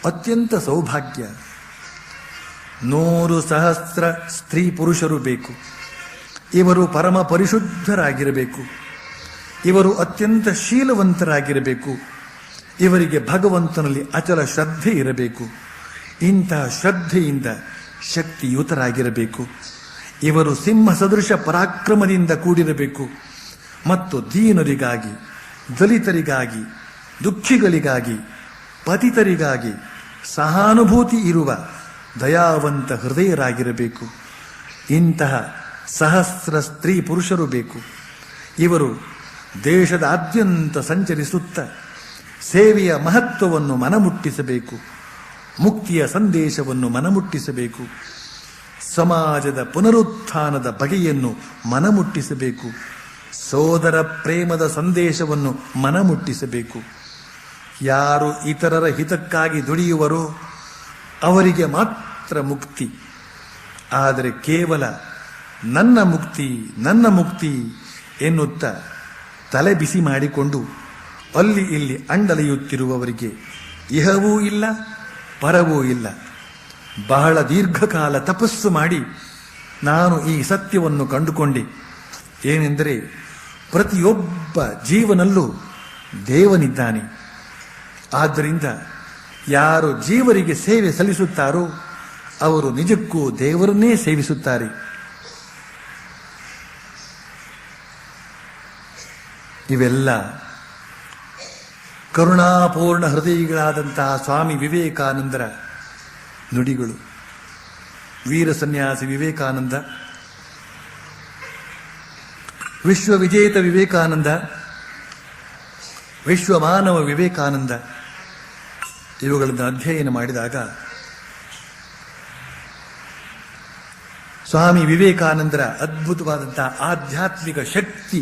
A: ಅತ್ಯಂತ ಸೌಭಾಗ್ಯ. 100,000 ಸ್ತ್ರೀ ಪುರುಷರು ಬೇಕು. ಇವರು ಪರಮ ಪರಿಶುದ್ಧರಾಗಿರಬೇಕು. ಇವರು ಅತ್ಯಂತ ಶೀಲವಂತರಾಗಿರಬೇಕು. ಇವರಿಗೆ ಭಗವಂತನಲ್ಲಿ ಅಚಲ ಶ್ರದ್ಧೆ ಇರಬೇಕು. ಇಂತಹ ಶ್ರದ್ಧೆಯಿಂದ ಶಕ್ತಿಯುತರಾಗಿರಬೇಕು. ಇವರು ಸಿಂಹ ಸದೃಶ ಪರಾಕ್ರಮದಿಂದ ಕೂಡಿರಬೇಕು ಮತ್ತು ದೀನರಿಗಾಗಿ, ದಲಿತರಿಗಾಗಿ, ದುಃಖಿಗಳಿಗಾಗಿ, ಪತಿತರಿಗಾಗಿ ಸಹಾನುಭೂತಿ ಇರುವ ದಯಾವಂತ ಹೃದಯರಾಗಿರಬೇಕು. ಇಂತಹ 1,000 ಸ್ತ್ರೀ ಪುರುಷರು ಬೇಕು. ಇವರು ದೇಶದಾದ್ಯಂತ ಸಂಚರಿಸುತ್ತ ಸೇವೆಯ ಮಹತ್ವವನ್ನು ಮನಮುಟ್ಟಿಸಬೇಕು. ಮುಕ್ತಿಯ ಸಂದೇಶವನ್ನು ಮನಮುಟ್ಟಿಸಬೇಕು. ಸಮಾಜದ ಪುನರುತ್ಥಾನದ ಬಗೆಯನ್ನು ಮನಮುಟ್ಟಿಸಬೇಕು. ಸೋದರ ಪ್ರೇಮದ ಸಂದೇಶವನ್ನು ಮನಮುಟ್ಟಿಸಬೇಕು. ಯಾರು ಇತರರ ಹಿತಕ್ಕಾಗಿ ದುಡಿಯುವರೋ ಅವರಿಗೆ ಮಾತ್ರ ಮುಕ್ತಿ. ಆದರೆ ಕೇವಲ ನನ್ನ ಮುಕ್ತಿ, ನನ್ನ ಮುಕ್ತಿ ಎನ್ನುತ್ತಾ ತಲೆ ಬಿಸಿ ಮಾಡಿಕೊಂಡು ಅಲ್ಲಿ ಇಲ್ಲಿ ಅಂಡಲೆಯುತ್ತಿರುವವರಿಗೆ ಇಹವೂ ಇಲ್ಲ, ಪರವೂ ಇಲ್ಲ. ಬಹಳ ದೀರ್ಘಕಾಲ ತಪಸ್ಸು ಮಾಡಿ ನಾನು ಈ ಸತ್ಯವನ್ನು ಕಂಡುಕೊಂಡೆ. ಏನೆಂದರೆ ಪ್ರತಿಯೊಬ್ಬ ಜೀವನಲ್ಲೂ ದೇವನಿದ್ದಾನೆ. ಆದ್ದರಿಂದ ಯಾರು ಜೀವರಿಗೆ ಸೇವೆ ಸಲ್ಲಿಸುತ್ತಾರೋ ಅವರು ನಿಜಕ್ಕೂ ದೇವರನ್ನೇ ಸೇವಿಸುತ್ತಾರೆ. ಇವೆಲ್ಲ ಕರುಣಾಪೂರ್ಣ ಹೃದಯಿಗಳಾದಂತಹ ಸ್ವಾಮಿ ವಿವೇಕಾನಂದರ ನುಡಿಗಳು. ವೀರ ಸನ್ಯಾಸಿ ವಿವೇಕಾನಂದ, ವಿಶ್ವವಿಜೇತ ವಿವೇಕಾನಂದ, ವಿಶ್ವಮಾನವ ವಿವೇಕಾನಂದ ಇವುಗಳನ್ನು ಅಧ್ಯಯನ ಮಾಡಿದಾಗ ಸ್ವಾಮಿ ವಿವೇಕಾನಂದರ ಅದ್ಭುತವಾದಂತಹ ಆಧ್ಯಾತ್ಮಿಕ ಶಕ್ತಿ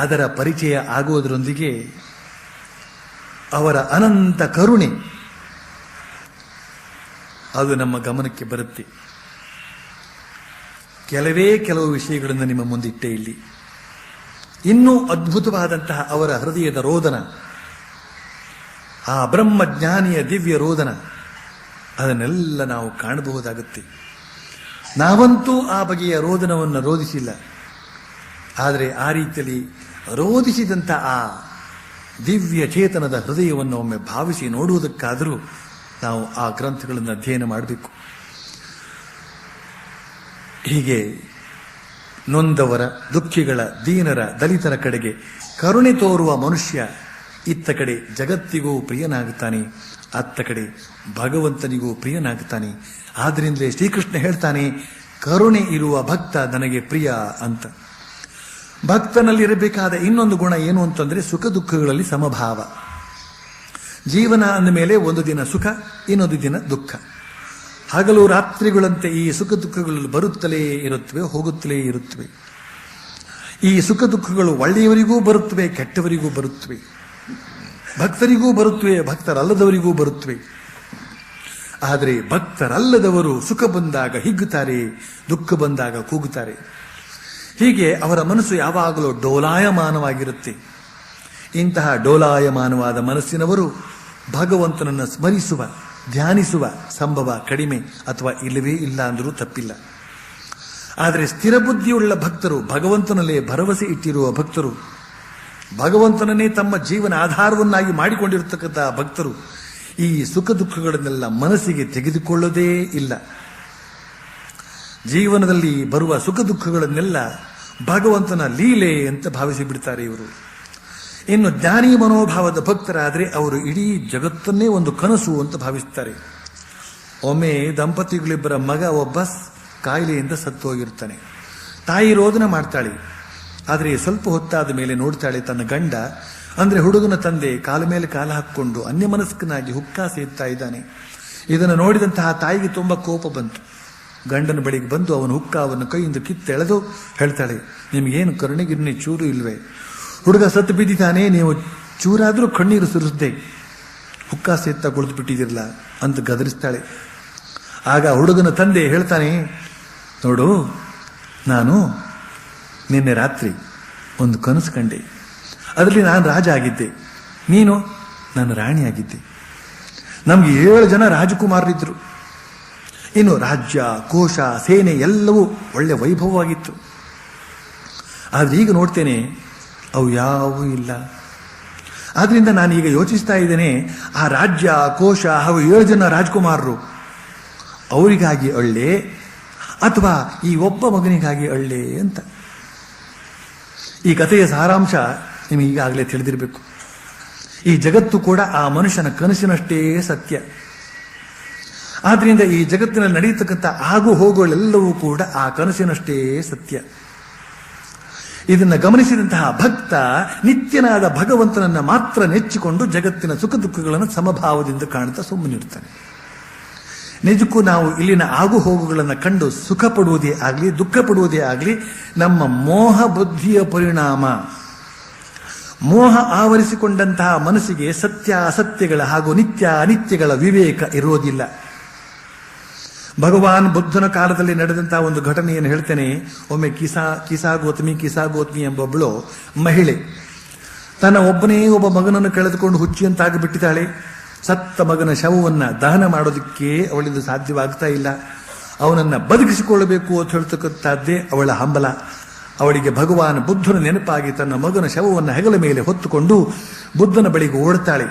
A: ಅದರ ಪರಿಚಯ ಆಗುವುದರೊಂದಿಗೆ ಅವರ ಅನಂತ ಕರುಣೆ ಅದು ನಮ್ಮ ಗಮನಕ್ಕೆ ಬರುತ್ತೆ. ಕೆಲವು ವಿಷಯಗಳನ್ನು ನಿಮ್ಮ ಮುಂದಿಟ್ಟೆ ಇಲ್ಲಿ. ಇನ್ನೂ ಅದ್ಭುತವಾದಂತಹ ಅವರ ಹೃದಯದ ರೋದನ, ಆ ಬ್ರಹ್ಮಜ್ಞಾನಿಯ ದಿವ್ಯ ರೋದನ, ಅದನ್ನೆಲ್ಲ ನಾವು ಕಾಣಬಹುದಾಗುತ್ತೆ. ನಾವಂತೂ ಆ ಬಗೆಯ ರೋದನವನ್ನು ರೋಧಿಸಿಲ್ಲ. ಆದರೆ ಆ ರೀತಿಯಲ್ಲಿ ರೋಧಿಸಿದಂಥ ಆ ದಿವ್ಯ ಚೇತನದ ಹೃದಯವನ್ನು ಒಮ್ಮೆ ಭಾವಿಸಿ ನೋಡುವುದಕ್ಕಾದರೂ ನಾವು ಆ ಗ್ರಂಥಗಳನ್ನು ಅಧ್ಯಯನ ಮಾಡಬೇಕು. ಹೀಗೆ ನೊಂದವರ, ದುಃಖಿಗಳ, ದೀನರ, ದಲಿತರ ಕಡೆಗೆ ಕರುಣೆ ತೋರುವ ಮನುಷ್ಯ ಇತ್ತ ಕಡೆ ಜಗತ್ತಿಗೂ ಪ್ರಿಯನಾಗುತ್ತಾನೆ, ಅತ್ತ ಕಡೆ ಭಗವಂತನಿಗೂ ಪ್ರಿಯನಾಗುತ್ತಾನೆ. ಆದ್ದರಿಂದಲೇ ಶ್ರೀಕೃಷ್ಣ ಹೇಳ್ತಾನೆ, ಕರುಣೆ ಇರುವ ಭಕ್ತ ನನಗೆ ಪ್ರಿಯ ಅಂತ. ಭಕ್ತನಲ್ಲಿರಬೇಕಾದ ಇನ್ನೊಂದು ಗುಣ ಏನು ಅಂತಂದ್ರೆ ಸುಖ ದುಃಖಗಳಲ್ಲಿ ಸಮಭಾವ. ಜೀವನ ಅಂದ ಮೇಲೆ ಒಂದು ದಿನ ಸುಖ, ಇನ್ನೊಂದು ದಿನ ದುಃಖ. ಹಗಲು ರಾತ್ರಿಗಳಂತೆ ಈ ಸುಖ ದುಃಖಗಳು ಬರುತ್ತಲೇ ಇರುತ್ತವೆ, ಹೋಗುತ್ತಲೇ ಇರುತ್ತವೆ. ಈ ಸುಖ ದುಃಖಗಳು ಒಳ್ಳೆಯವರಿಗೂ ಬರುತ್ತವೆ, ಕೆಟ್ಟವರಿಗೂ ಬರುತ್ತವೆ, ಭಕ್ತರಿಗೂ ಬರುತ್ತವೆ, ಭಕ್ತರಲ್ಲದವರಿಗೂ ಬರುತ್ತವೆ. ಆದರೆ ಭಕ್ತರಲ್ಲದವರು ಸುಖ ಬಂದಾಗ ಹಿಗ್ಗುತ್ತಾರೆ, ದುಃಖ ಬಂದಾಗ ಕೂಗುತ್ತಾರೆ. ಹೀಗೆ ಅವರ ಮನಸ್ಸು ಯಾವಾಗಲೂ ಡೋಲಾಯಮಾನವಾಗಿರುತ್ತೆ. ಇಂತಹ ಡೋಲಾಯಮಾನವಾದ ಮನಸ್ಸಿನವರು ಭಗವಂತನನ್ನು ಸ್ಮರಿಸುವ, ಧ್ಯಾನಿಸುವ ಸಂಭವ ಕಡಿಮೆ ಅಥವಾ ಇಲ್ಲವೇ ಇಲ್ಲ ಅಂದರೂ ತಪ್ಪಿಲ್ಲ. ಆದರೆ ಸ್ಥಿರ ಬುದ್ಧಿಯುಳ್ಳ ಭಕ್ತರು, ಭಗವಂತನಲ್ಲೇ ಭರವಸೆ ಇಟ್ಟಿರುವ ಭಕ್ತರು, ಭಗವಂತನನ್ನೇ ತಮ್ಮ ಜೀವನ ಆಧಾರವನ್ನಾಗಿ ಮಾಡಿಕೊಂಡಿರತಕ್ಕಂಥ ಭಕ್ತರು ಈ ಸುಖ ದುಃಖಗಳನ್ನೆಲ್ಲ ಮನಸ್ಸಿಗೆ ತೆಗೆದುಕೊಳ್ಳೋದೇ ಇಲ್ಲ. ಜೀವನದಲ್ಲಿ ಬರುವ ಸುಖ ದುಃಖಗಳನ್ನೆಲ್ಲ ಭಗವಂತನ ಲೀಲೆ ಅಂತ ಭಾವಿಸಿ ಬಿಡ್ತಾರೆ ಇವರು. ಇನ್ನು ಜ್ಞಾನಿ ಮನೋಭಾವದ ಭಕ್ತರಾದರೆ ಅವರು ಇಡೀ ಜಗತ್ತನ್ನೇ ಒಂದು ಕನಸು ಅಂತ ಭಾವಿಸ್ತಾರೆ. ಒಮ್ಮೆ ದಂಪತಿಗಳಿಬ್ಬರ ಮಗ ಒಬ್ಬ ಕಾಯಿಲೆಯಿಂದ ಸತ್ತು ಹೋಗಿರ್ತಾನೆ. ತಾಯಿ ರೋದನ ಮಾಡ್ತಾಳೆ. ಆದರೆ ಸ್ವಲ್ಪ ಹೊತ್ತಾದ ಮೇಲೆ ನೋಡ್ತಾಳೆ ತನ್ನ ಗಂಡ, ಅಂದ್ರೆ ಹುಡುಗನ ತಂದೆ, ಕಾಲ ಮೇಲೆ ಕಾಲ ಹಾಕಿಕೊಂಡು ಅನ್ಯಮನಸ್ಕನಾಗಿ ಹುಕ್ಕಾ ಸೇರ್ತಾ ಇದ್ದಾನೆ. ಇದನ್ನು ನೋಡಿದಂತಹ ತಾಯಿಗೆ ತುಂಬಾ ಕೋಪ ಬಂತು. ಗಂಡನ ಬಳಿಗೆ ಬಂದು ಅವನ ಹುಕ್ಕಾವನ್ನು ಕೈಯಿಂದ ಕಿತ್ತೆಳೆದು ಹೇಳ್ತಾಳೆ, ನಿಮಗೇನು ಕರುಣೆಗಿರುಣೆ ಚೂರು ಇಲ್ವೇ? ಹುಡುಗ ಸತ್ತು ಬಿದ್ದಿದ್ದಾನೆ, ನೀವು ಚೂರಾದ್ರೂ ಕಣ್ಣೀರು ಸುರಿಸ್ದೆ ಹುಕ್ಕಾ ಸೇರ್ತಾ ಕುಳಿತು ಬಿಟ್ಟಿದಿರಲ್ಲ ಅಂತ ಗದರಿಸ್ತಾಳೆ. ಆಗ ಹುಡುಗನ ತಂದೆ ಹೇಳ್ತಾನೆ, ನೋಡು, ನಾನು ನಿನ್ನೆ ರಾತ್ರಿ ಒಂದು ಕನಸು ಕಂಡೆ. ಅದರಲ್ಲಿ ನಾನು ರಾಜ ಆಗಿದ್ದೆ, ನೀನು ನಾನು ರಾಣಿಯಾಗಿದ್ದೆ. ನಮ್ಗೆ 7 ಜನ ರಾಜಕುಮಾರರಿದ್ರು. ಇನ್ನು ರಾಜ್ಯ, ಕೋಶ, ಸೇನೆ ಎಲ್ಲವೂ ಒಳ್ಳೆ ವೈಭವವಾಗಿತ್ತು. ಆದ್ರೆ ಈಗ ನೋಡ್ತೇನೆ ಅವು ಯಾವೂ ಇಲ್ಲ. ಆದ್ರಿಂದ ನಾನೀಗ ಯೋಚಿಸ್ತಾ ಇದ್ದೇನೆ, ಆ ರಾಜ್ಯ, ಕೋಶ ಹಾಗೂ 7 ಜನ ರಾಜಕುಮಾರರು ಅವರಿಗಾಗಿ ಅಳ್ಳೆ ಅಥವಾ ಈ ಒಬ್ಬ ಮಗನಿಗಾಗಿ ಅಳ್ಳೆ ಅಂತ. ಈ ಕಥೆಯ ಸಾರಾಂಶ ನಿಮಗೆ ಈಗಾಗಲೇ ತಿಳಿದಿರಬೇಕು. ಈ ಜಗತ್ತು ಕೂಡ ಆ ಮನುಷ್ಯನ ಕನಸಿನಷ್ಟೇ ಸತ್ಯ. ಆದ್ರಿಂದ ಈ ಜಗತ್ತಿನಲ್ಲಿ ನಡೆಯತಕ್ಕಂಥ ಆಗು ಹೋಗುಗಳೆಲ್ಲವೂ ಕೂಡ ಆ ಕನಸಿನಷ್ಟೇ ಸತ್ಯ. ಇದನ್ನು ಗಮನಿಸಿದಂತಹ ಭಕ್ತ ನಿತ್ಯನಾದ ಭಗವಂತನನ್ನ ಮಾತ್ರ ನೆಚ್ಚಿಕೊಂಡು ಜಗತ್ತಿನ ಸುಖ ದುಃಖಗಳನ್ನು ಸಮಭಾವದಿಂದ ಕಾಣುತ್ತಾ ಸುಮ್ಮನಿರ್ತಾನೆ. ನಿಜಕ್ಕೂ ನಾವು ಇಲ್ಲಿನ ಆಗು ಹೋಗುಗಳನ್ನು ಕಂಡು ಸುಖ ಪಡುವುದೇ ಆಗಲಿ, ದುಃಖ ಪಡುವುದೇ ಆಗಲಿ ನಮ್ಮ ಮೋಹ ಬುದ್ಧಿಯ ಪರಿಣಾಮ. ಮೋಹ ಆವರಿಸಿಕೊಂಡಂತಹ ಮನಸ್ಸಿಗೆ ಸತ್ಯ ಅಸತ್ಯಗಳ ಹಾಗೂ ನಿತ್ಯ ಅನಿತ್ಯಗಳ ವಿವೇಕ ಇರೋದಿಲ್ಲ. ಭಗವಾನ್ ಬುದ್ಧನ ಕಾಲದಲ್ಲಿ ನಡೆದಂತಹ ಒಂದು ಘಟನೆಯನ್ನು ಹೇಳ್ತೇನೆ. ಒಮ್ಮೆ ಕಿಸಾ ಗೋತ್ಮಿ ಎಂಬೊಬ್ಬಳು ಮಹಿಳೆ ತನ್ನ ಒಬ್ಬನೇ ಒಬ್ಬ ಮಗನನ್ನು ಕಳೆದುಕೊಂಡು ಹುಚ್ಚಿಯಂತಾಗಿ ಬಿಟ್ಟಿದ್ದಾಳೆ. ಸತ್ತ ಮಗನ ಶವವನ್ನು ದಹನ ಮಾಡೋದಕ್ಕೆ ಅವಳಿಂದ ಸಾಧ್ಯವಾಗ್ತಾ ಇಲ್ಲ. ಅವನನ್ನು ಬದುಕಿಸಿಕೊಳ್ಳಬೇಕು ಅಂತ ಹೇಳ್ತಕ್ಕಂಥದ್ದೇ ಅವಳ ಹಂಬಲ. ಅವಳಿಗೆ ಭಗವಾನ್ ಬುದ್ಧನ ನೆನಪಾಗಿ ತನ್ನ ಮಗನ ಶವವನ್ನು ಹೆಗಲ ಮೇಲೆ ಹೊತ್ತುಕೊಂಡು ಬುದ್ಧನ ಬಳಿಗೆ ಓಡ್ತಾಳೆ.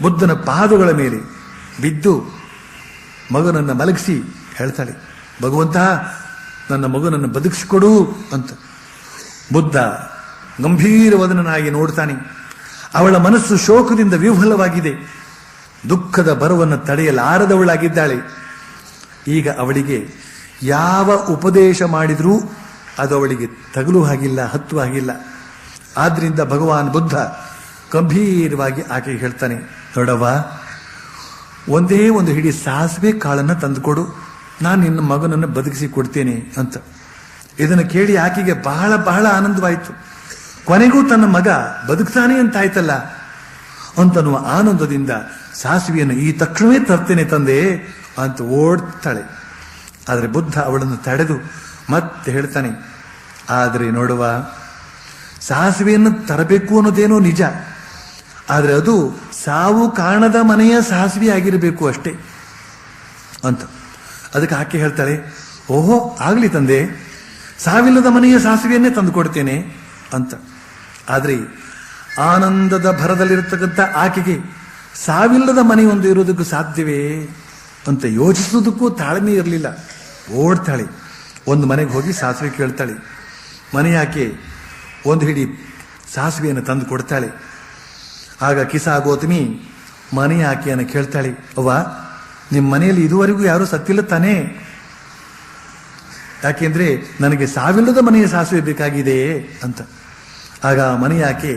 A: ಬುದ್ಧನ ಪಾದಗಳ ಮೇಲೆ ಬಿದ್ದು ಮಗನನ್ನು ಮಲಗಿಸಿ ಹೇಳ್ತಾಳೆ, ಭಗವಂತ ನನ್ನ ಮಗನನ್ನು ಬದುಕಿಸಿಕೊಡು ಅಂತ. ಬುದ್ಧ ಗಂಭೀರವದನಾಗಿ ನೋಡ್ತಾನೆ. ಅವಳ ಮನಸ್ಸು ಶೋಕದಿಂದ ವಿಹ್ವಲವಾಗಿದೆ, ದುಃಖದ ಬರವನ್ನು ತಡೆಯಲಾರದವಳಾಗಿದ್ದಾಳೆ. ಈಗ ಅವಳಿಗೆ ಯಾವ ಉಪದೇಶ ಮಾಡಿದರೂ ಅದು ಅವಳಿಗೆ ತಗಲು ಹಾಗಿಲ್ಲ, ಹತ್ತು ಹಾಗಿಲ್ಲ. ಆದ್ರಿಂದ ಭಗವಾನ್ ಬುದ್ಧ ಗಂಭೀರವಾಗಿ ಆಕೆಗೆ ಹೇಳ್ತಾನೆ, ನೋಡವ್ವ, ಒಂದೇ ಒಂದು ಹಿಡಿ ಸಾಸಿವೆ ಕಾಳನ್ನು ತಂದುಕೊಡು, ನಾನು ನಿನ್ನ ಮಗನನ್ನು ಬದುಕಿಸಿ ಕೊಡ್ತೇನೆ ಅಂತ. ಇದನ್ನು ಕೇಳಿ ಆಕೆಗೆ ಬಹಳ ಬಹಳ ಆನಂದವಾಯಿತು. ಕೊನೆಗೂ ತನ್ನ ಮಗ ಬದುಕ್ತಾನೆ ಅಂತಾಯ್ತಲ್ಲ ಅಂತನ್ನುವ ಆನಂದದಿಂದ ಸಾಸಿವೆಯನ್ನು ಈ ತಕ್ಷಣವೇ ತರ್ತೇನೆ ತಂದೆ ಅಂತ ಓಡ್ತಾಳೆ. ಆದರೆ ಬುದ್ಧ ಅವಳನ್ನು ತಡೆದು ಮತ್ತೆ ಹೇಳ್ತಾನೆ, ಆದರೆ ನೋಡುವ, ಸಾಸಿವೆಯನ್ನು ತರಬೇಕು ಅನ್ನೋದೇನೋ ನಿಜ, ಆದರೆ ಅದು ಸಾವು ಕಾಣದ ಮನೆಯ ಸಾಸಿವೆ ಆಗಿರಬೇಕು ಅಷ್ಟೇ ಅಂತ. ಅದಕ್ಕೆ ಆಕೆ ಹೇಳ್ತಾಳೆ, ಓಹೋ ಆಗ್ಲಿ ತಂದೆ, ಸಾವಿಲ್ಲದ ಮನೆಯ ಸಾಸಿವೆಯನ್ನೇ ತಂದು ಕೊಡ್ತೇನೆ ಅಂತ. ಆದರೆ ಆನಂದದ ಭರದಲ್ಲಿರತಕ್ಕಂಥ ಆಕೆಗೆ ಸಾವಿಲ್ಲದ ಮನೆಯೊಂದು ಇರೋದಕ್ಕೂ ಸಾಧ್ಯವೇ ಅಂತ ಯೋಚಿಸೋದಕ್ಕೂ ತಾಳ್ಮೆ ಇರಲಿಲ್ಲ. ಓಡ್ತಾಳೆ, ಒಂದು ಮನೆಗೆ ಹೋಗಿ ಸಾಸಿವೆ ಕೇಳ್ತಾಳೆ. ಮನೆಯಾಕೆ ಒಂದು ಹಿಡಿ ಸಾಸಿವೆಯನ್ನು ತಂದು ಕೊಡ್ತಾಳೆ. ಆಗ ಕಿಸಾ ಗೌತಮಿ ಮನೆಯಾಕೆಯನ್ನು ಕೇಳ್ತಾಳೆ, ಅವ್ವ, ನಿಮ್ಮ ಮನೆಯಲ್ಲಿ ಇದುವರೆಗೂ ಯಾರೂ ಸತ್ತಿಲ್ಲ ತಾನೇ? ಯಾಕೆಂದ್ರೆ ನನಗೆ ಸಾವಿಲ್ಲದ ಮನೆಯ ಸಾಸಿವೆ ಬೇಕಾಗಿದೆ ಅಂತ. ಆಗ ಮನೆಯಾಕೆ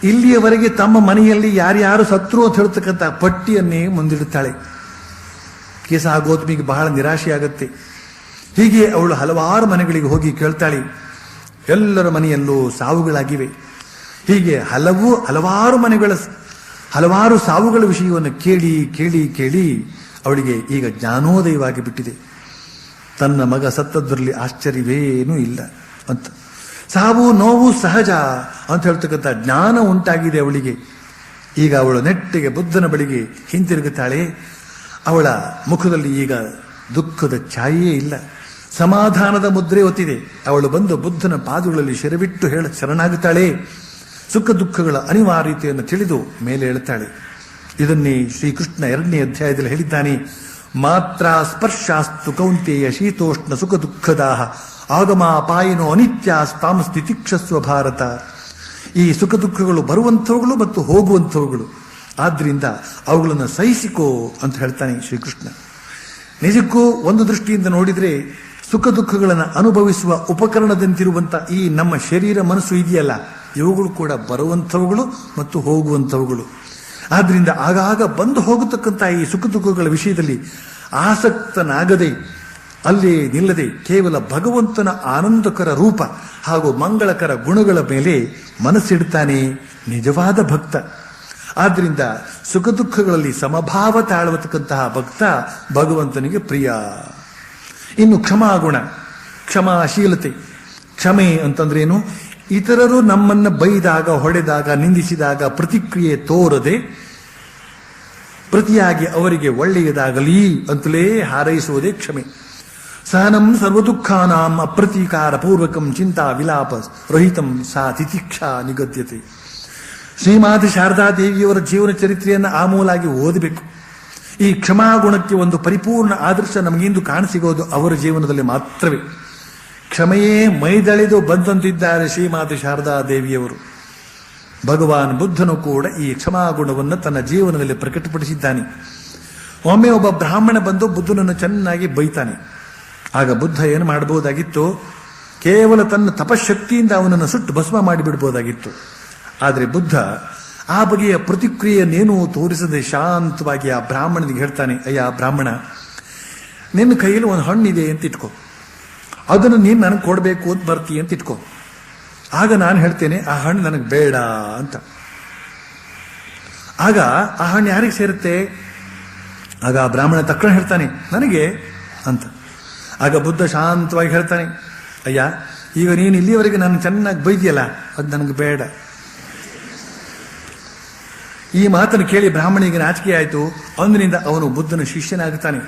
A: ಇಲ್ಲಿಯವರೆಗೆ ತಮ್ಮ ಮನೆಯಲ್ಲಿ ಯಾರ್ಯಾರು ಸತ್ರು ಅಂತ ಹೇಳ್ತಕ್ಕಂಥ ಪಟ್ಟಿಯನ್ನೇ ಮುಂದಿಡುತ್ತಾಳೆ. ಕಿಸಾ ಗೌತಮಿಗೆ ಬಹಳ ನಿರಾಶೆಯಾಗತ್ತೆ. ಹೀಗೆ ಅವಳು ಹಲವಾರು ಮನೆಗಳಿಗೆ ಹೋಗಿ ಕೇಳ್ತಾಳೆ. ಎಲ್ಲರ ಮನೆಯಲ್ಲೂ ಸಾವುಗಳಾಗಿವೆ. ಹೀಗೆ ಹಲವಾರು ಮನೆಗಳ ಹಲವಾರು ಸಾವುಗಳ ವಿಷಯವನ್ನು ಕೇಳಿ ಕೇಳಿ ಕೇಳಿ ಅವಳಿಗೆ ಈಗ ಜ್ಞಾನೋದಯವಾಗಿ ಬಿಟ್ಟಿದೆ. ತನ್ನ ಮಗ ಸತ್ತದ್ರಲ್ಲಿ ಆಶ್ಚರ್ಯವೇನೂ ಇಲ್ಲ ಅಂತ. ಸಾವು ನೋವು ಸಹಜ ಅಂತ ಹೇಳ್ತಕ್ಕಂಥ ಜ್ಞಾನ ಉಂಟಾಗಿದೆ ಅವಳಿಗೆ. ಈಗ ಅವಳು ನೆಟ್ಟಿಗೆ ಬುದ್ಧನ ಬಳಿಗೆ ಹಿಂತಿರುಗುತ್ತಾಳೆ. ಅವಳ ಮುಖದಲ್ಲಿ ಈಗ ದುಃಖದ ಛಾಯೆಯೇ ಇಲ್ಲ, ಸಮಾಧಾನದ ಮುದ್ರೆ ಒತ್ತಿದೆ. ಅವಳು ಬಂದು ಬುದ್ಧನ ಪಾದಗಳಲ್ಲಿ ಶಿರಬಿಟ್ಟು ಶರಣಾಗುತ್ತಾಳೆ. ಸುಖ ದುಃಖಗಳ ಅನಿವಾರ್ಯತೆಯನ್ನು ತಿಳಿದು ಮೇಲೆ ಹೇಳ್ತಾಳೆ. ಇದನ್ನೇ ಶ್ರೀಕೃಷ್ಣ 2ನೇ ಅಧ್ಯಾಯದಲ್ಲಿ ಹೇಳಿದ್ದಾನೆ. ಮಾತ್ರ ಸ್ಪರ್ಶಾಸ್ತು ಕೌಂತೆಯ ಶೀತೋಷ್ಣ ಸುಖ ದುಃಖದಾಹ ಆಗಮಾಪಾಯಿನೋ ಅನಿತ್ಯಾಸ್ತಾಂ ಸ್ಥಿತಿಕ್ಷಸ್ವ ಭಾರತ. ಈ ಸುಖ ದುಃಖಗಳು ಬರುವಂಥವುಗಳು ಮತ್ತು ಹೋಗುವಂಥವುಗಳು, ಆದ್ರಿಂದ ಅವುಗಳನ್ನು ಸಹಿಸಿಕೋ ಅಂತ ಹೇಳ್ತಾನೆ ಶ್ರೀಕೃಷ್ಣ. ನಿಜಕ್ಕೂ ಒಂದು ದೃಷ್ಟಿಯಿಂದ ನೋಡಿದ್ರೆ ಸುಖ ದುಃಖಗಳನ್ನು ಅನುಭವಿಸುವ ಉಪಕರಣದಂತಿರುವಂಥ ಈ ನಮ್ಮ ಶರೀರ ಮನಸ್ಸು ಇದೆಯಲ್ಲ, ಇವುಗಳು ಕೂಡ ಬರುವಂಥವುಗಳು ಮತ್ತು ಹೋಗುವಂಥವುಗಳು. ಆದ್ರಿಂದ ಆಗಾಗ ಬಂದು ಹೋಗತಕ್ಕಂಥ ಈ ಸುಖ ದುಃಖಗಳ ವಿಷಯದಲ್ಲಿ ಆಸಕ್ತನಾಗದೆ, ಅಲ್ಲಿ ನಿಲ್ಲದೆ ಕೇವಲ ಭಗವಂತನ ಆನಂದಕರ ರೂಪ ಹಾಗೂ ಮಂಗಳಕರ ಗುಣಗಳ ಮೇಲೆ ಮನಸ್ಸಿಡ್ತಾನೆ ನಿಜವಾದ ಭಕ್ತ. ಆದ್ರಿಂದ ಸುಖ ದುಃಖಗಳಲ್ಲಿ ಸಮಭಾವ ತಾಳತಕ್ಕಂತಹ ಭಕ್ತ ಭಗವಂತನಿಗೆ ಪ್ರಿಯ. ಇನ್ನು ಕ್ಷಮಾಗುಣ, ಕ್ಷಮಾಶೀಲತೆ. ಕ್ಷಮೆ ಅಂತಂದ್ರೇನು? ಇತರರು ನಮ್ಮನ್ನ ಬೈದಾಗ, ಹೊಡೆದಾಗ, ನಿಂದಿಸಿದಾಗ ಪ್ರತಿಕ್ರಿಯೆ ತೋರದೆ ಪ್ರತಿಯಾಗಿ ಅವರಿಗೆ ಒಳ್ಳೆಯದಾಗಲಿ ಅಂತಲೇ ಹಾರೈಸುವುದೇ ಕ್ಷಮೆ. ಸಹನಂ ಸರ್ವದುಃಖಾನಾಂ ಅಪ್ರತೀಕಾರ ಪೂರ್ವಕಂ ಚಿಂತಾ ವಿಲಾಪ ರಹಿತಂ ಸಾ ತಿತಿಕ್ಷಾ ನಿಗದ್ಯತೆ. ಶ್ರೀಮಾತೆ ಶಾರದಾದೇವಿಯವರ ಜೀವನ ಚರಿತ್ರೆಯನ್ನು ಆಮೂಲಾಗಿ ಓದಬೇಕು. ಈ ಕ್ಷಮಾಗುಣಕ್ಕೆ ಒಂದು ಪರಿಪೂರ್ಣ ಆದರ್ಶ ನಮಗಿಂದು ಕಾಣಸಿಗೋದು ಅವರ ಜೀವನದಲ್ಲಿ ಮಾತ್ರವೇ. ಕ್ಷಮೆಯೇ ಮೈದಳೆದು ಬಂದಂತಿದ್ದಾರೆ ಶ್ರೀಮಾತೆ ಶಾರದಾದೇವಿಯವರು. ಭಗವಾನ್ ಬುದ್ಧನು ಕೂಡ ಈ ಕ್ಷಮಾಗುಣವನ್ನು ತನ್ನ ಜೀವನದಲ್ಲಿ ಪ್ರಕಟಪಡಿಸಿದ್ದಾನೆ. ಒಮ್ಮೆ ಒಬ್ಬ ಬ್ರಾಹ್ಮಣ ಬಂದು ಬುದ್ಧನನ್ನು ಚೆನ್ನಾಗಿ ಬೈತಾನೆ. ಆಗ ಬುದ್ಧ ಏನು ಮಾಡಬಹುದಾಗಿತ್ತು? ಕೇವಲ ತನ್ನ ತಪಶಕ್ತಿಯಿಂದ ಅವನನ್ನು ಸುಟ್ಟು ಭಸ್ಮ ಮಾಡಿಬಿಡ್ಬೋದಾಗಿತ್ತು. ಆದರೆ ಬುದ್ಧ ಆ ಬಗೆಯ ಪ್ರತಿಕ್ರಿಯೆಯನ್ನೇನೂ ತೋರಿಸದೆ ಶಾಂತವಾಗಿ ಆ ಬ್ರಾಹ್ಮಣನಿಗೆ ಹೇಳ್ತಾನೆ, ಅಯ್ಯ ಬ್ರಾಹ್ಮಣ, ನಿನ್ನ ಕೈಯಲ್ಲಿ ಒಂದು ಹಣ್ಣಿದೆ ಅಂತ ಇಟ್ಕೋ, ಅದನ್ನು ನೀನು ನನಗೆ ಕೊಡಬೇಕು ಅಂತ ಬರ್ತೀಯ ಅಂತ ಇಟ್ಕೋ. ಆಗ ನಾನು ಹೇಳ್ತೇನೆ ಆ ಹಣ್ಣು ನನಗೆ ಬೇಡ ಅಂತ. ಆಗ ಆ ಹಣ್ಣು ಯಾರಿಗೆ ಸೇರುತ್ತೆ? ಆಗ ಆ ಬ್ರಾಹ್ಮಣ ತಕ್ಷಣ ಹೇಳ್ತಾನೆ ನನಗೆ ಅಂತ. ಆಗ ಬುದ್ಧ ಶಾಂತವಾಗಿ ಹೇಳ್ತಾನೆ, ಅಯ್ಯ ಈಗ ನೀನು ಇಲ್ಲಿಯವರೆಗೆ ನಾನು ಚೆನ್ನಾಗಿ ಬೈದಿಯಲ್ಲ, ಅದು ನನಗೆ ಬೇಡ. ಈ ಮಾತನ್ನು ಕೇಳಿ ಬ್ರಾಹ್ಮಣಿಗೆ ನಾಚಿಕೆ ಆಯಿತು. ಅಂದಿನಿಂದ ಅವನು ಬುದ್ಧನ ಶಿಷ್ಯನಾಗುತ್ತಾನೆ.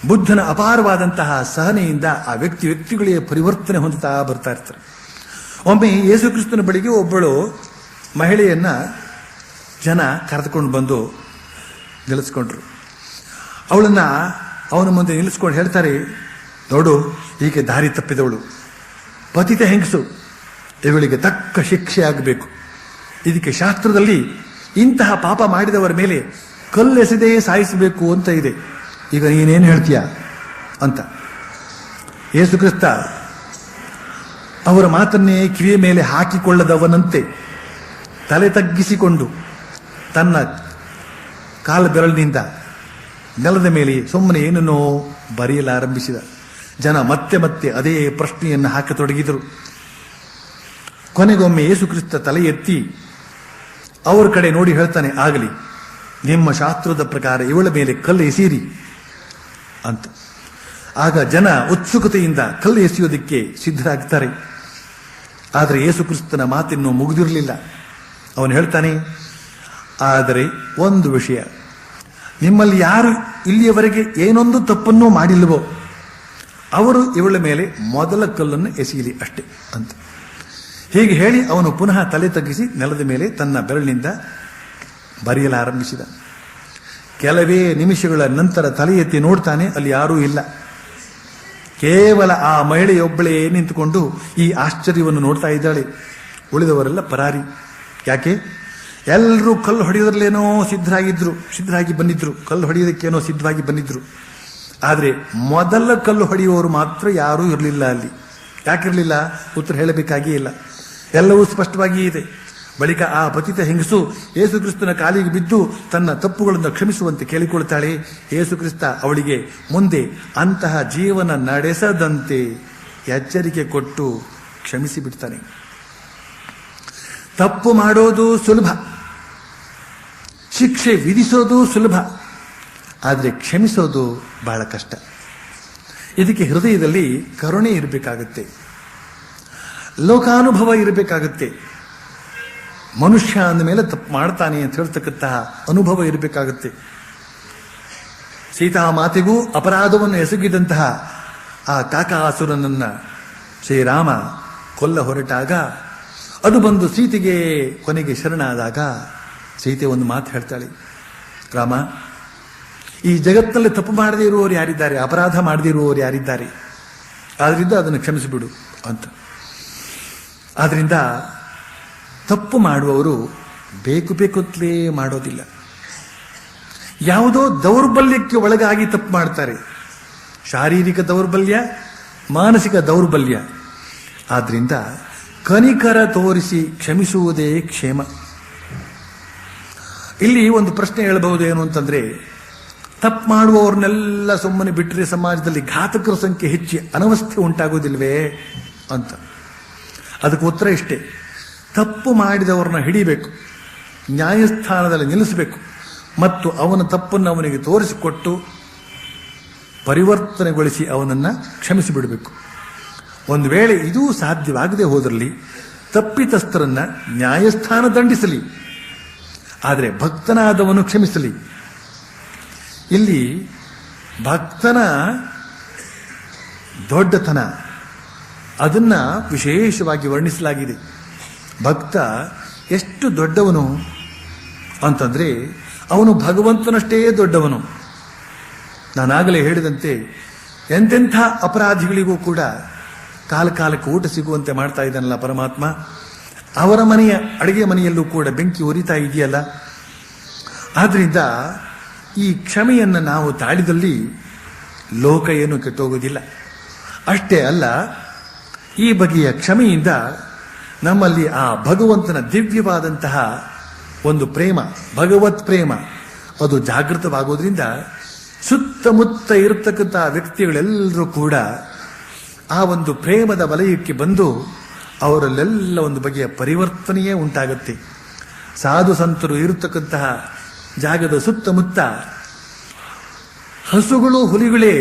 A: ಬುದ್ಧನ ಅಪಾರವಾದಂತಹ ಸಹನೆಯಿಂದ ಆ ವ್ಯಕ್ತಿಗಳಿಗೆ ಪರಿವರ್ತನೆ ಹೊಂದುತ್ತಾ ಬರ್ತಾ ಇರ್ತಾರೆ. ಒಮ್ಮೆ ಯೇಸು ಕ್ರಿಸ್ತನ ಬಳಿಗೆ ಒಬ್ಬಳು ಮಹಿಳೆಯನ್ನ ಜನ ಕರೆದುಕೊಂಡು ಬಂದು ಗೆಲ್ಲಿಸ್ಕೊಂಡ್ರು. ಅವನ ಮುಂದೆ ನಿಲ್ಲಿಸ್ಕೊಂಡು ಹೇಳ್ತಾರೆ, ನೋಡು, ಹೀಗೆ ದಾರಿ ತಪ್ಪಿದವಳು, ಪತಿತ ಹೆಂಗಸು, ಇವಳಿಗೆ ತಕ್ಕ ಶಿಕ್ಷೆ ಆಗಬೇಕು. ಇದಕ್ಕೆ ಶಾಸ್ತ್ರದಲ್ಲಿ ಇಂತಹ ಪಾಪ ಮಾಡಿದವರ ಮೇಲೆ ಕಲ್ಲೆಸೆದೇ ಸಾಯಿಸಬೇಕು ಅಂತ ಇದೆ. ಈಗ ನೀನೇನು ಹೇಳ್ತೀಯ ಅಂತ ಯೇಸು ಕ್ರಿಸ್ತ ಅವರ ಮಾತನ್ನೇ ಕಿವಿಯ ಮೇಲೆ ಹಾಕಿಕೊಳ್ಳದವನಂತೆ ತಲೆ ತಗ್ಗಿಸಿಕೊಂಡು ತನ್ನ ಕಾಲ ಬೆರಳಿನಿಂದ ನೆಲದ ಮೇಲೆ ಸುಮ್ಮನೆ ಏನನ್ನೋ ಬರೆಯಲಾರಂಭಿಸಿದ. ಜನ ಮತ್ತೆ ಮತ್ತೆ ಅದೇ ಪ್ರಶ್ನೆಯನ್ನು ಹಾಕತೊಡಗಿದರು. ಕೊನೆಗೊಮ್ಮೆ ಯೇಸು ಕ್ರಿಸ್ತ ತಲೆ ಎತ್ತಿ ಅವರ ಕಡೆ ನೋಡಿ ಹೇಳ್ತಾನೆ, ಆಗಲಿ, ನಿಮ್ಮ ಶಾಸ್ತ್ರದ ಪ್ರಕಾರ ಇವಳ ಮೇಲೆ ಕಲ್ಲು ಎಸೀರಿ ಅಂತ. ಆಗ ಜನ ಉತ್ಸುಕತೆಯಿಂದ ಕಲ್ಲು ಎಸೆಯೋದಕ್ಕೆ ಸಿದ್ಧರಾಗ್ತಾರೆ. ಆದರೆ ಯೇಸು ಕ್ರಿಸ್ತನ ಮಾತಿನ್ನು ಮುಗಿದಿರಲಿಲ್ಲ. ಅವನು ಹೇಳ್ತಾನೆ, ಆದರೆ ಒಂದು ವಿಷಯ, ನಿಮ್ಮಲ್ಲಿ ಯಾರು ಇಲ್ಲಿಯವರೆಗೆ ಏನೊಂದು ತಪ್ಪನ್ನೂ ಮಾಡಿಲ್ವೋ ಅವರು ಇವಳ ಮೇಲೆ ಮೊದಲ ಕಲ್ಲನ್ನು ಎಸೆಯಲಿ ಅಷ್ಟೇ ಅಂತ. ಹೀಗೆ ಹೇಳಿ ಅವನು ಪುನಃ ತಲೆ ತಗ್ಗಿಸಿ ನೆಲದ ಮೇಲೆ ತನ್ನ ಬೆರಳಿನಿಂದ ಬರೆಯಲಾರಂಭಿಸಿದ. ಕೆಲವೇ ನಿಮಿಷಗಳ ನಂತರ ತಲೆ ಎತ್ತಿ ನೋಡ್ತಾನೆ, ಅಲ್ಲಿ ಯಾರೂ ಇಲ್ಲ. ಕೇವಲ ಆ ಮಹಿಳೆಯೊಬ್ಬಳೇ ನಿಂತುಕೊಂಡು ಈ ಆಶ್ಚರ್ಯವನ್ನು ನೋಡ್ತಾ ಇದ್ದಾಳೆ. ಉಳಿದವರೆಲ್ಲ ಪರಾರಿ. ಯಾಕೆ? ಎಲ್ಲರೂ ಕಲ್ಲು ಹೊಡೆಯೋದ್ರಲ್ಲೇನೋ ಸಿದ್ಧರಾಗಿ ಬಂದಿದ್ರು, ಕಲ್ಲು ಹೊಡೆಯೋದಕ್ಕೇನೋ ಸಿದ್ಧವಾಗಿ ಬಂದಿದ್ರು. ಆದರೆ ಮೊದಲ ಕಲ್ಲು ಹೊಡೆಯುವವರು ಮಾತ್ರ ಯಾರೂ ಇರಲಿಲ್ಲ ಅಲ್ಲಿ. ಯಾಕಿರಲಿಲ್ಲ? ಉತ್ತರ ಹೇಳಬೇಕಾಗಿಯೇ ಇಲ್ಲ, ಎಲ್ಲವೂ ಸ್ಪಷ್ಟವಾಗಿ ಇದೆ. ಬಳಿಕ ಆ ಪತಿತ ಹೆಂಗಸು ಯೇಸು ಕ್ರಿಸ್ತನ ಕಾಲಿಗೆ ಬಿದ್ದು ತನ್ನ ತಪ್ಪುಗಳನ್ನು ಕ್ಷಮಿಸುವಂತೆ ಕೇಳಿಕೊಳ್ತಾಳೆ. ಯೇಸು ಕ್ರಿಸ್ತ ಅವಳಿಗೆ ಮುಂದೆ ಅಂತಹ ಜೀವನ ನಡೆಸದಂತೆ ಎಚ್ಚರಿಕೆ ಕೊಟ್ಟು ಕ್ಷಮಿಸಿ ಬಿಡ್ತಾನೆ. ತಪ್ಪು ಮಾಡೋದು ಸುಲಭ, ಶಿಕ್ಷೆ ವಿಧಿಸೋದು ಸುಲಭ, ಆದರೆ ಕ್ಷಮಿಸೋದು ಬಹಳ ಕಷ್ಟ. ಇದಕ್ಕೆ ಹೃದಯದಲ್ಲಿ ಕರುಣೆ ಇರಬೇಕಾಗುತ್ತೆ, ಲೋಕಾನುಭವ ಇರಬೇಕಾಗುತ್ತೆ. ಮನುಷ್ಯ ಅಂದ ಮೇಲೆ ತಪ್ಪು ಮಾಡ್ತಾನೆ ಅಂತ ಹೇಳ್ತಕ್ಕಂತಹ ಅನುಭವ ಇರಬೇಕಾಗುತ್ತೆ. ಸೀತಾ ಮಾತೆಗೂ ಅಪರಾಧವನ್ನು ಎಸಗಿದಂತಹ ಆ ಕಾಕಾಸುರನನ್ನ ಶ್ರೀರಾಮ ಕೊಲ್ಲ ಹೊರಟಾಗ, ಅದು ಬಂದು ಸೀತೆಗೆ ಕೊನೆಗೆ ಶರಣಾದಾಗ ಸೀತೆ ಒಂದು ಮಾತು ಹೇಳ್ತಾಳೆ, ರಾಮ, ಈ ಜಗತ್ತಿನಲ್ಲಿ ತಪ್ಪು ಮಾಡದೇ ಇರುವವರು ಯಾರಿದ್ದಾರೆ, ಅಪರಾಧ ಮಾಡದೇ ಇರುವವರು ಯಾರಿದ್ದಾರೆ, ಆದ್ರಿಂದ ಅದನ್ನು ಕ್ಷಮಿಸಿಬಿಡು ಅಂತ. ಆದ್ರಿಂದ ತಪ್ಪು ಮಾಡುವವರು ಬೇಕಂತಲೇ ಮಾಡೋದಿಲ್ಲ, ಯಾವುದೋ ದೌರ್ಬಲ್ಯಕ್ಕೆ ಒಳಗಾಗಿ ತಪ್ಪು ಮಾಡ್ತಾರೆ. ಶಾರೀರಿಕ ದೌರ್ಬಲ್ಯ, ಮಾನಸಿಕ ದೌರ್ಬಲ್ಯ. ಆದ್ರಿಂದ ಕನಿಕರ ತೋರಿಸಿ ಕ್ಷಮಿಸುವುದೇ ಕ್ಷೇಮ. ಇಲ್ಲಿ ಒಂದು ಪ್ರಶ್ನೆ ಹೇಳಬಹುದು, ಏನು ಅಂತಂದ್ರೆ, ತಪ್ಪು ಮಾಡುವವ್ರನ್ನೆಲ್ಲ ಸುಮ್ಮನೆ ಬಿಟ್ಟರೆ ಸಮಾಜದಲ್ಲಿ ಘಾತಕರ ಸಂಖ್ಯೆ ಹೆಚ್ಚಿ ಅನವಸ್ಥೆ ಉಂಟಾಗೋದಿಲ್ವೇ ಅಂತ. ಅದಕ್ಕೆ ಉತ್ತರ ಇಷ್ಟೇ, ತಪ್ಪು ಮಾಡಿದವರನ್ನ ಹಿಡಿಬೇಕು, ನ್ಯಾಯಸ್ಥಾನದಲ್ಲಿ ನಿಲ್ಲಿಸಬೇಕು ಮತ್ತು ಅವನ ತಪ್ಪನ್ನು ಅವನಿಗೆ ತೋರಿಸಿಕೊಟ್ಟು ಪರಿವರ್ತನೆಗೊಳಿಸಿ ಅವನನ್ನು ಕ್ಷಮಿಸಿಬಿಡಬೇಕು. ಒಂದು ವೇಳೆ ಇದೂ ಸಾಧ್ಯವಾಗದೆ ಹೋದಲ್ಲಿ ತಪ್ಪಿತಸ್ಥರನ್ನ ನ್ಯಾಯಸ್ಥಾನ ದಂಡಿಸಲಿ, ಆದರೆ ಭಕ್ತನಾದವನು ಕ್ಷಮಿಸಲಿ. ಇಲ್ಲಿ ಭಕ್ತನ ದೊಡ್ಡತನ ಅದನ್ನ ವಿಶೇಷವಾಗಿ ವರ್ಣಿಸಲಾಗಿದೆ. ಭಕ್ತ ಎಷ್ಟು ದೊಡ್ಡವನು ಅಂತಂದ್ರೆ ಅವನು ಭಗವಂತನಷ್ಟೇ ದೊಡ್ಡವನು. ನಾನಾಗಲೇ ಹೇಳಿದಂತೆ ಎಂತೆಂಥ ಅಪರಾಧಿಗಳಿಗೂ ಕೂಡ ಕಾಲಕ್ಕೆ ಊಟ ಸಿಗುವಂತೆ ಮಾಡ್ತಾ ಇದ್ದಾನಲ್ಲ ಪರಮಾತ್ಮ. ಅವರ ಮನೆಯ ಅಡಿಗೆ ಮನೆಯಲ್ಲೂ ಕೂಡ ಬೆಂಕಿ ಉರಿತಾ ಇದೆಯಲ್ಲ. ಆದ್ರಿಂದ ಈ ಕ್ಷಮೆಯನ್ನು ನಾವು ತಾಳಿದಲ್ಲಿ ಲೋಕ ಏನು ಕೆಟ್ಟೋಗೋದಿಲ್ಲ. ಅಷ್ಟೇ ಅಲ್ಲ, ಈ ಬಗೆಯ ಕ್ಷಮೆಯಿಂದ ನಮ್ಮಲ್ಲಿ ಆ ಭಗವಂತನ ದಿವ್ಯವಾದಂತಹ ಒಂದು ಪ್ರೇಮ, ಭಗವತ್ ಪ್ರೇಮ, ಅದು ಜಾಗೃತವಾಗೋದ್ರಿಂದ ಸುತ್ತಮುತ್ತ ಇರತಕ್ಕಂತಹ ವ್ಯಕ್ತಿಗಳೆಲ್ಲರೂ ಕೂಡ ಆ ಒಂದು ಪ್ರೇಮದ ವಲಯಕ್ಕೆ ಬಂದು ಅವರಲ್ಲೆಲ್ಲ ಒಂದು ಬಗೆಯ ಪರಿವರ್ತನೆಯೇ ಉಂಟಾಗುತ್ತೆ. ಸಾಧು ಸಂತರು ಇರತಕ್ಕಂತಹ ಜಾಗದ ಸುತ್ತಮುತ್ತ ಹಸುಗಳು ಹುಲಿಗಳೇ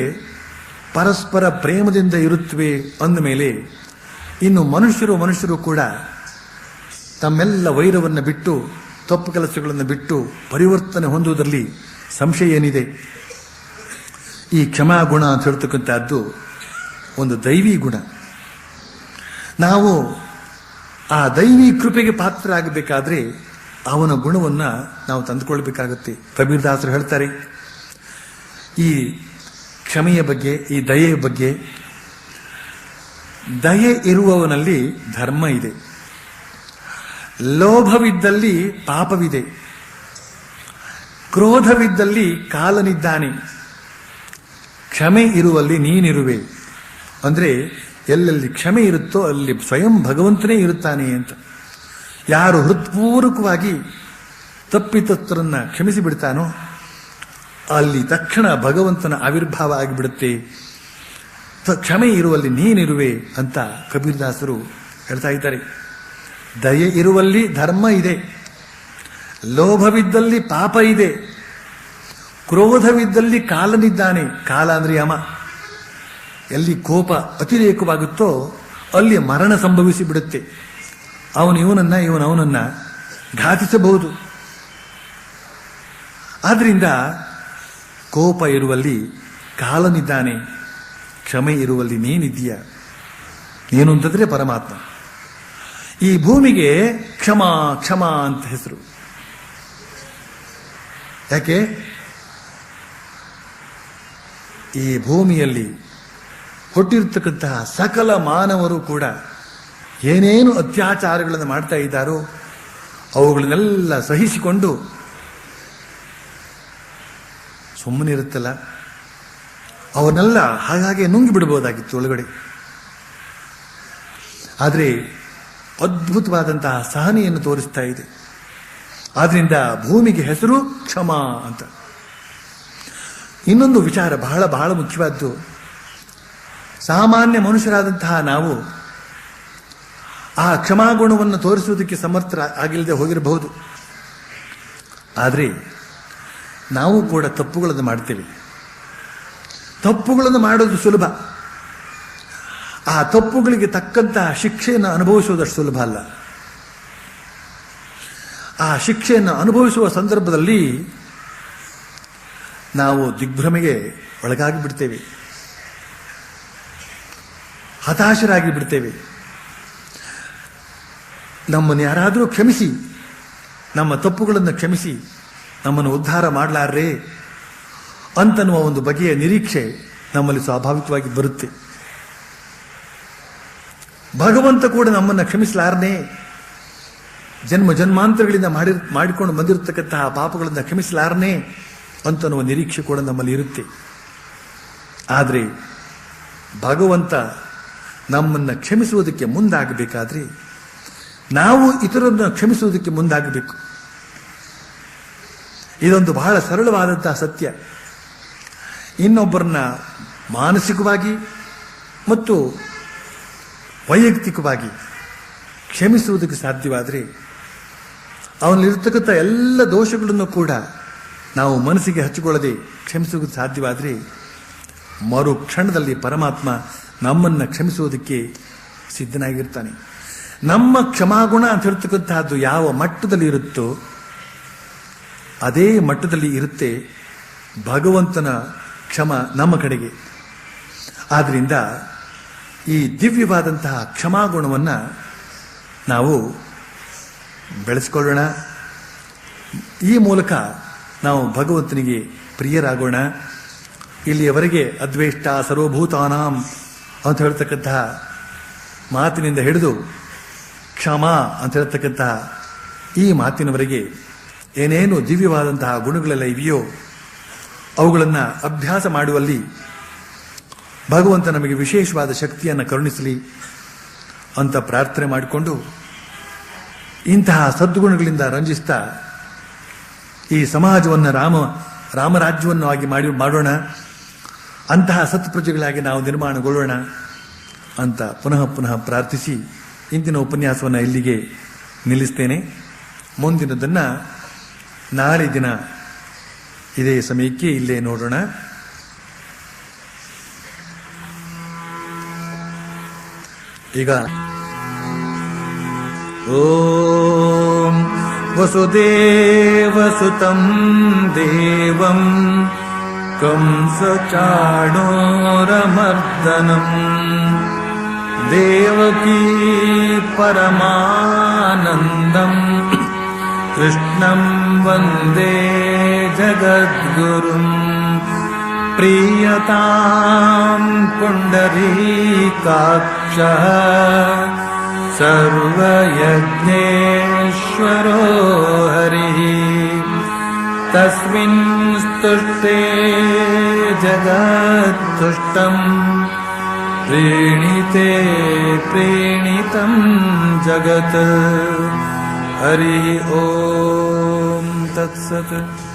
A: ಪರಸ್ಪರ ಪ್ರೇಮದಿಂದ ಇರುತ್ತವೆ ಅಂದಮೇಲೆ ಇನ್ನು ಮನುಷ್ಯರು ಕೂಡ ತಮ್ಮೆಲ್ಲ ವೈರವನ್ನು ಬಿಟ್ಟು, ತಪ್ಪು ಕೆಲಸಗಳನ್ನು ಬಿಟ್ಟು ಪರಿವರ್ತನೆ ಹೊಂದುವುದರಲ್ಲಿ ಸಂಶಯ ಏನಿದೆ? ಈ ಕ್ಷಮಾಗುಣ ಅಂತ ಹೇಳ್ತಕ್ಕಂಥದ್ದು ಒಂದು ದೈವಿ ಗುಣ. ನಾವು ಆ ದೈವಿ ಕೃಪೆಗೆ ಪಾತ್ರರಾಗಬೇಕಾದ್ರೆ ಅವನ ಗುಣವನ್ನು ನಾವು ತಂದುಕೊಳ್ಬೇಕಾಗುತ್ತೆ. ಕಬೀರ್ ದಾಸರು ಹೇಳ್ತಾರೆ, ಈ ಕ್ಷಮೆಯ ಬಗ್ಗೆ, ಈ ದಯೆಯ ಬಗ್ಗೆ. ದಯೆ ಇರುವವನಲ್ಲಿ ಧರ್ಮ ಇದೆ. ಲೋಭವಿದ್ದಲ್ಲಿ ಪಾಪವಿದೆ. ಕ್ರೋಧವಿದ್ದಲ್ಲಿ ಕಾಲನಿದ್ದಾನೆ. ಕ್ಷಮೆ ಇರುವಲ್ಲಿ ನೀನಿರುವೆ. ಅಂದ್ರೆ ಎಲ್ಲೆಲ್ಲಿ ಕ್ಷಮೆ ಇರುತ್ತೋ ಅಲ್ಲಿ ಸ್ವಯಂ ಭಗವಂತನೇ ಇರುತ್ತಾನೆ ಅಂತ. ಯಾರು ಹೃತ್ಪೂರ್ವಕವಾಗಿ ತಪ್ಪಿತಸ್ಥರನ್ನ ಕ್ಷಮಿಸಿ ಬಿಡ್ತಾನೋ ಅಲ್ಲಿ ತಕ್ಷಣ ಭಗವಂತನ ಆವಿರ್ಭಾವ ಆಗಿಬಿಡುತ್ತೆ. ಕ್ಷಮೆ ಇರುವಲ್ಲಿ ನೀನಿರುವೆ ಅಂತ ಕಬೀರದಾಸರು ಹೇಳ್ತಾ ಇದ್ದಾರೆ. ದಯೆ ಇರುವಲ್ಲಿ ಧರ್ಮ ಇದೆ, ಲೋಭವಿದ್ದಲ್ಲಿ ಪಾಪ ಇದೆ, ಕ್ರೋಧವಿದ್ದಲ್ಲಿ ಕಾಲನಿದ್ದಾನೆ. ಕಾಲ ಅಂದ್ರೆ ಯಮ. ಎಲ್ಲಿ ಕೋಪ ಅತಿರೇಕವಾಗುತ್ತೋ ಅಲ್ಲಿ ಮರಣ ಸಂಭವಿಸಿ ಬಿಡುತ್ತೆ. ಅವನು ಅವನನ್ನ ಘಾತಿಸಬಹುದು. ಆದ್ರಿಂದ ಕೋಪ ಇರುವಲ್ಲಿ ಕಾಲನಿದ್ದಾನೆ, ಕ್ಷಮೆ ಇರುವಲ್ಲಿ ನೀನಿದ್ದೀಯ. ಏನು ಅಂತಂದ್ರೆ ಪರಮಾತ್ಮ. ಈ ಭೂಮಿಗೆ ಕ್ಷಮಾ ಕ್ಷಮಾ ಅಂತ ಹೆಸರು. ಯಾಕೆ? ಈ ಭೂಮಿಯಲ್ಲಿ ಹುಟ್ಟಿರ್ತಕ್ಕಂತಹ ಸಕಲ ಮಾನವರು ಕೂಡ ಏನೇನು ಅತ್ಯಾಚಾರಗಳನ್ನು ಮಾಡ್ತಾ ಇದ್ದಾರೋ ಅವುಗಳನ್ನೆಲ್ಲ ಸಹಿಸಿಕೊಂಡು ಸುಮ್ಮನಿರುತ್ತಲ್ಲ, ಅವನ್ನೆಲ್ಲ ಹಾಗಾಗಿ ನುಂಗಿ ಬಿಡಬಹುದಾಗಿತ್ತು ಒಳಗಡೆ. ಆದರೆ ಅದ್ಭುತವಾದಂತಹ ಸಹನೆಯನ್ನು ತೋರಿಸ್ತಾ ಇದೆ. ಆದ್ರಿಂದ ಭೂಮಿಗೆ ಹೆಸರು ಕ್ಷಮಾ ಅಂತ. ಇನ್ನೊಂದು ವಿಚಾರ ಬಹಳ ಬಹಳ ಮುಖ್ಯವಾದ್ದು. ಸಾಮಾನ್ಯ ಮನುಷ್ಯರಾದಂತಹ ನಾವು ಆ ಕ್ಷಮಾಗುಣವನ್ನು ತೋರಿಸುವುದಕ್ಕೆ ಸಮರ್ಥ ಆಗಿಲ್ಲದೆ ಹೋಗಿರಬಹುದು. ಆದರೆ ನಾವು ಕೂಡ ತಪ್ಪುಗಳನ್ನು ಮಾಡ್ತೇವೆ. ತಪ್ಪುಗಳನ್ನು ಮಾಡೋದು ಸುಲಭ. ಆ ತಪ್ಪುಗಳಿಗೆ ತಕ್ಕಂತಹ ಶಿಕ್ಷೆಯನ್ನು ಅನುಭವಿಸುವುದಷ್ಟು ಸುಲಭ ಅಲ್ಲ. ಆ ಶಿಕ್ಷೆಯನ್ನು ಅನುಭವಿಸುವ ಸಂದರ್ಭದಲ್ಲಿ ನಾವು ದಿಗ್ಭ್ರಮೆಗೆ ಒಳಗಾಗಿ ಬಿಡ್ತೇವೆ, ಹತಾಶರಾಗಿ ಬಿಡ್ತೇವೆ. ನಮ್ಮನ್ನು ಯಾರಾದರೂ ಕ್ಷಮಿಸಿ, ನಮ್ಮ ತಪ್ಪುಗಳನ್ನು ಕ್ಷಮಿಸಿ ನಮ್ಮನ್ನು ಉದ್ಧಾರ ಮಾಡಲಾರ್ರೆ ಅಂತನ್ನುವ ಒಂದು ಬಗೆಯ ನಿರೀಕ್ಷೆ ನಮ್ಮಲ್ಲಿ ಸ್ವಾಭಾವಿಕವಾಗಿ ಬರುತ್ತೆ. ಭಗವಂತ ಕೂಡ ನಮ್ಮನ್ನು ಕ್ಷಮಿಸಲಾರನೆ, ಜನ್ಮ ಜನ್ಮಾಂತರಗಳಿಂದ ಮಾಡಿಕೊಂಡು ಬಂದಿರತಕ್ಕಂತಹ ಪಾಪಗಳನ್ನು ಕ್ಷಮಿಸಲಾರನೆ ಅಂತನ್ನುವ ನಿರೀಕ್ಷೆ ಕೂಡ ನಮ್ಮಲ್ಲಿ ಇರುತ್ತೆ. ಆದರೆ ಭಗವಂತ ನಮ್ಮನ್ನು ಕ್ಷಮಿಸುವುದಕ್ಕೆ ಮುಂದಾಗಬೇಕಾದ್ರೆ ನಾವು ಇತರರನ್ನು ಕ್ಷಮಿಸುವುದಕ್ಕೆ ಮುಂದಾಗಬೇಕು. ಇದೊಂದು ಬಹಳ ಸರಳವಾದಂತಹ ಸತ್ಯ. ಇನ್ನೊಬ್ಬರನ್ನ ಮಾನಸಿಕವಾಗಿ ಮತ್ತು ವೈಯಕ್ತಿಕವಾಗಿ ಕ್ಷಮಿಸುವುದಕ್ಕೆ ಸಾಧ್ಯವಾದರೆ, ಅವನಲ್ಲಿರ್ತಕ್ಕಂಥ ಎಲ್ಲ ದೋಷಗಳನ್ನು ಕೂಡ ನಾವು ಮನಸ್ಸಿಗೆ ಹಚ್ಚಿಕೊಳ್ಳದೆ ಕ್ಷಮಿಸುವುದಕ್ಕೆ ಸಾಧ್ಯವಾದರೆ, ಮರು ಕ್ಷಣದಲ್ಲಿ ಪರಮಾತ್ಮ ನಮ್ಮನ್ನು ಕ್ಷಮಿಸುವುದಕ್ಕೆ ಸಿದ್ಧನಾಗಿರ್ತಾನೆ. ನಮ್ಮ ಕ್ಷಮಾಗುಣ ಅಂತ ಹೇಳ್ತಕ್ಕಂತಹದ್ದು ಯಾವ ಮಟ್ಟದಲ್ಲಿ ಇರುತ್ತೋ ಅದೇ ಮಟ್ಟದಲ್ಲಿ ಇರುತ್ತೆ ಭಗವಂತನ ಕ್ಷಮ ನಮ್ಮ ಕಡೆಗೆ. ಆದ್ರಿಂದ ಈ ದಿವ್ಯವಾದಂತಹ ಕ್ಷಮಾಗುಣವನ್ನು ನಾವು ಬೆಳೆಸಿಕೊಳ್ಳೋಣ. ಈ ಮೂಲಕ ನಾವು ಭಗವಂತನಿಗೆ ಪ್ರಿಯರಾಗೋಣ. ಇಲ್ಲಿಯವರೆಗೆ ಅದ್ವೇಷ್ಟ ಸರ್ವಭೂತಾನಾಂ ಅಂತ ಹೇಳ್ತಕ್ಕಂತಹ ಮಾತಿನಿಂದ ಹಿಡಿದು ಕ್ಷಮಾ ಅಂತ ಹೇಳ್ತಕ್ಕಂತಹ ಈ ಮಾತಿನವರೆಗೆ ಏನೇನು ದಿವ್ಯವಾದಂತಹ ಗುಣಗಳೆಲ್ಲ ಇವೆಯೋ ಅವುಗಳನ್ನು ಅಭ್ಯಾಸ ಮಾಡುವಲ್ಲಿ ಭಗವಂತ ನಮಗೆ ವಿಶೇಷವಾದ ಶಕ್ತಿಯನ್ನು ಕರುಣಿಸಲಿ ಅಂತ ಪ್ರಾರ್ಥನೆ ಮಾಡಿಕೊಂಡು, ಇಂತಹ ಸದ್ಗುಣಗಳಿಂದ ರಂಜಿಸ್ತಾ ಈ ಸಮಾಜವನ್ನು ರಾಮರಾಜ್ಯವನ್ನು ಆಗಿ ಮಾಡೋಣ, ಅಂತಹ ಸತ್ಪ್ರಜೆಗಳಾಗಿ ನಾವು ನಿರ್ಮಾಣಗೊಳ್ಳೋಣ ಅಂತ ಪುನಃ ಪುನಃ ಪ್ರಾರ್ಥಿಸಿ ಇಂದಿನ ಉಪನ್ಯಾಸವನ್ನು ಇಲ್ಲಿಗೆ ನಿಲ್ಲಿಸ್ತೇನೆ. ಮುಂದಿನದನ್ನು ನಾಳೆ ದಿನ ಇದೇ ಸಮಯಕ್ಕೆ ಇಲ್ಲೇ ನೋಡೋಣ. ಈಗ ಓಂ ವಸುದೇವಸುತಂ ದೇವಂ ಕಂಸಚಾಣೂರಮರ್ದನಂ ದೇವಕೀ ಪರಮಾನಂದಂ ಕೃಷ್ಣಂ ವಂದೇ ಜಗದ್ಗುರುಂ प्रीयतां पुण्डरीकाक्षः सर्वयज्ञेश्वरो हरिः तस्मिन् स्तुष्टे जगत्तुष्टम् प्रीणीते प्रीणीतं जगत् हरि ओम तत्सत्।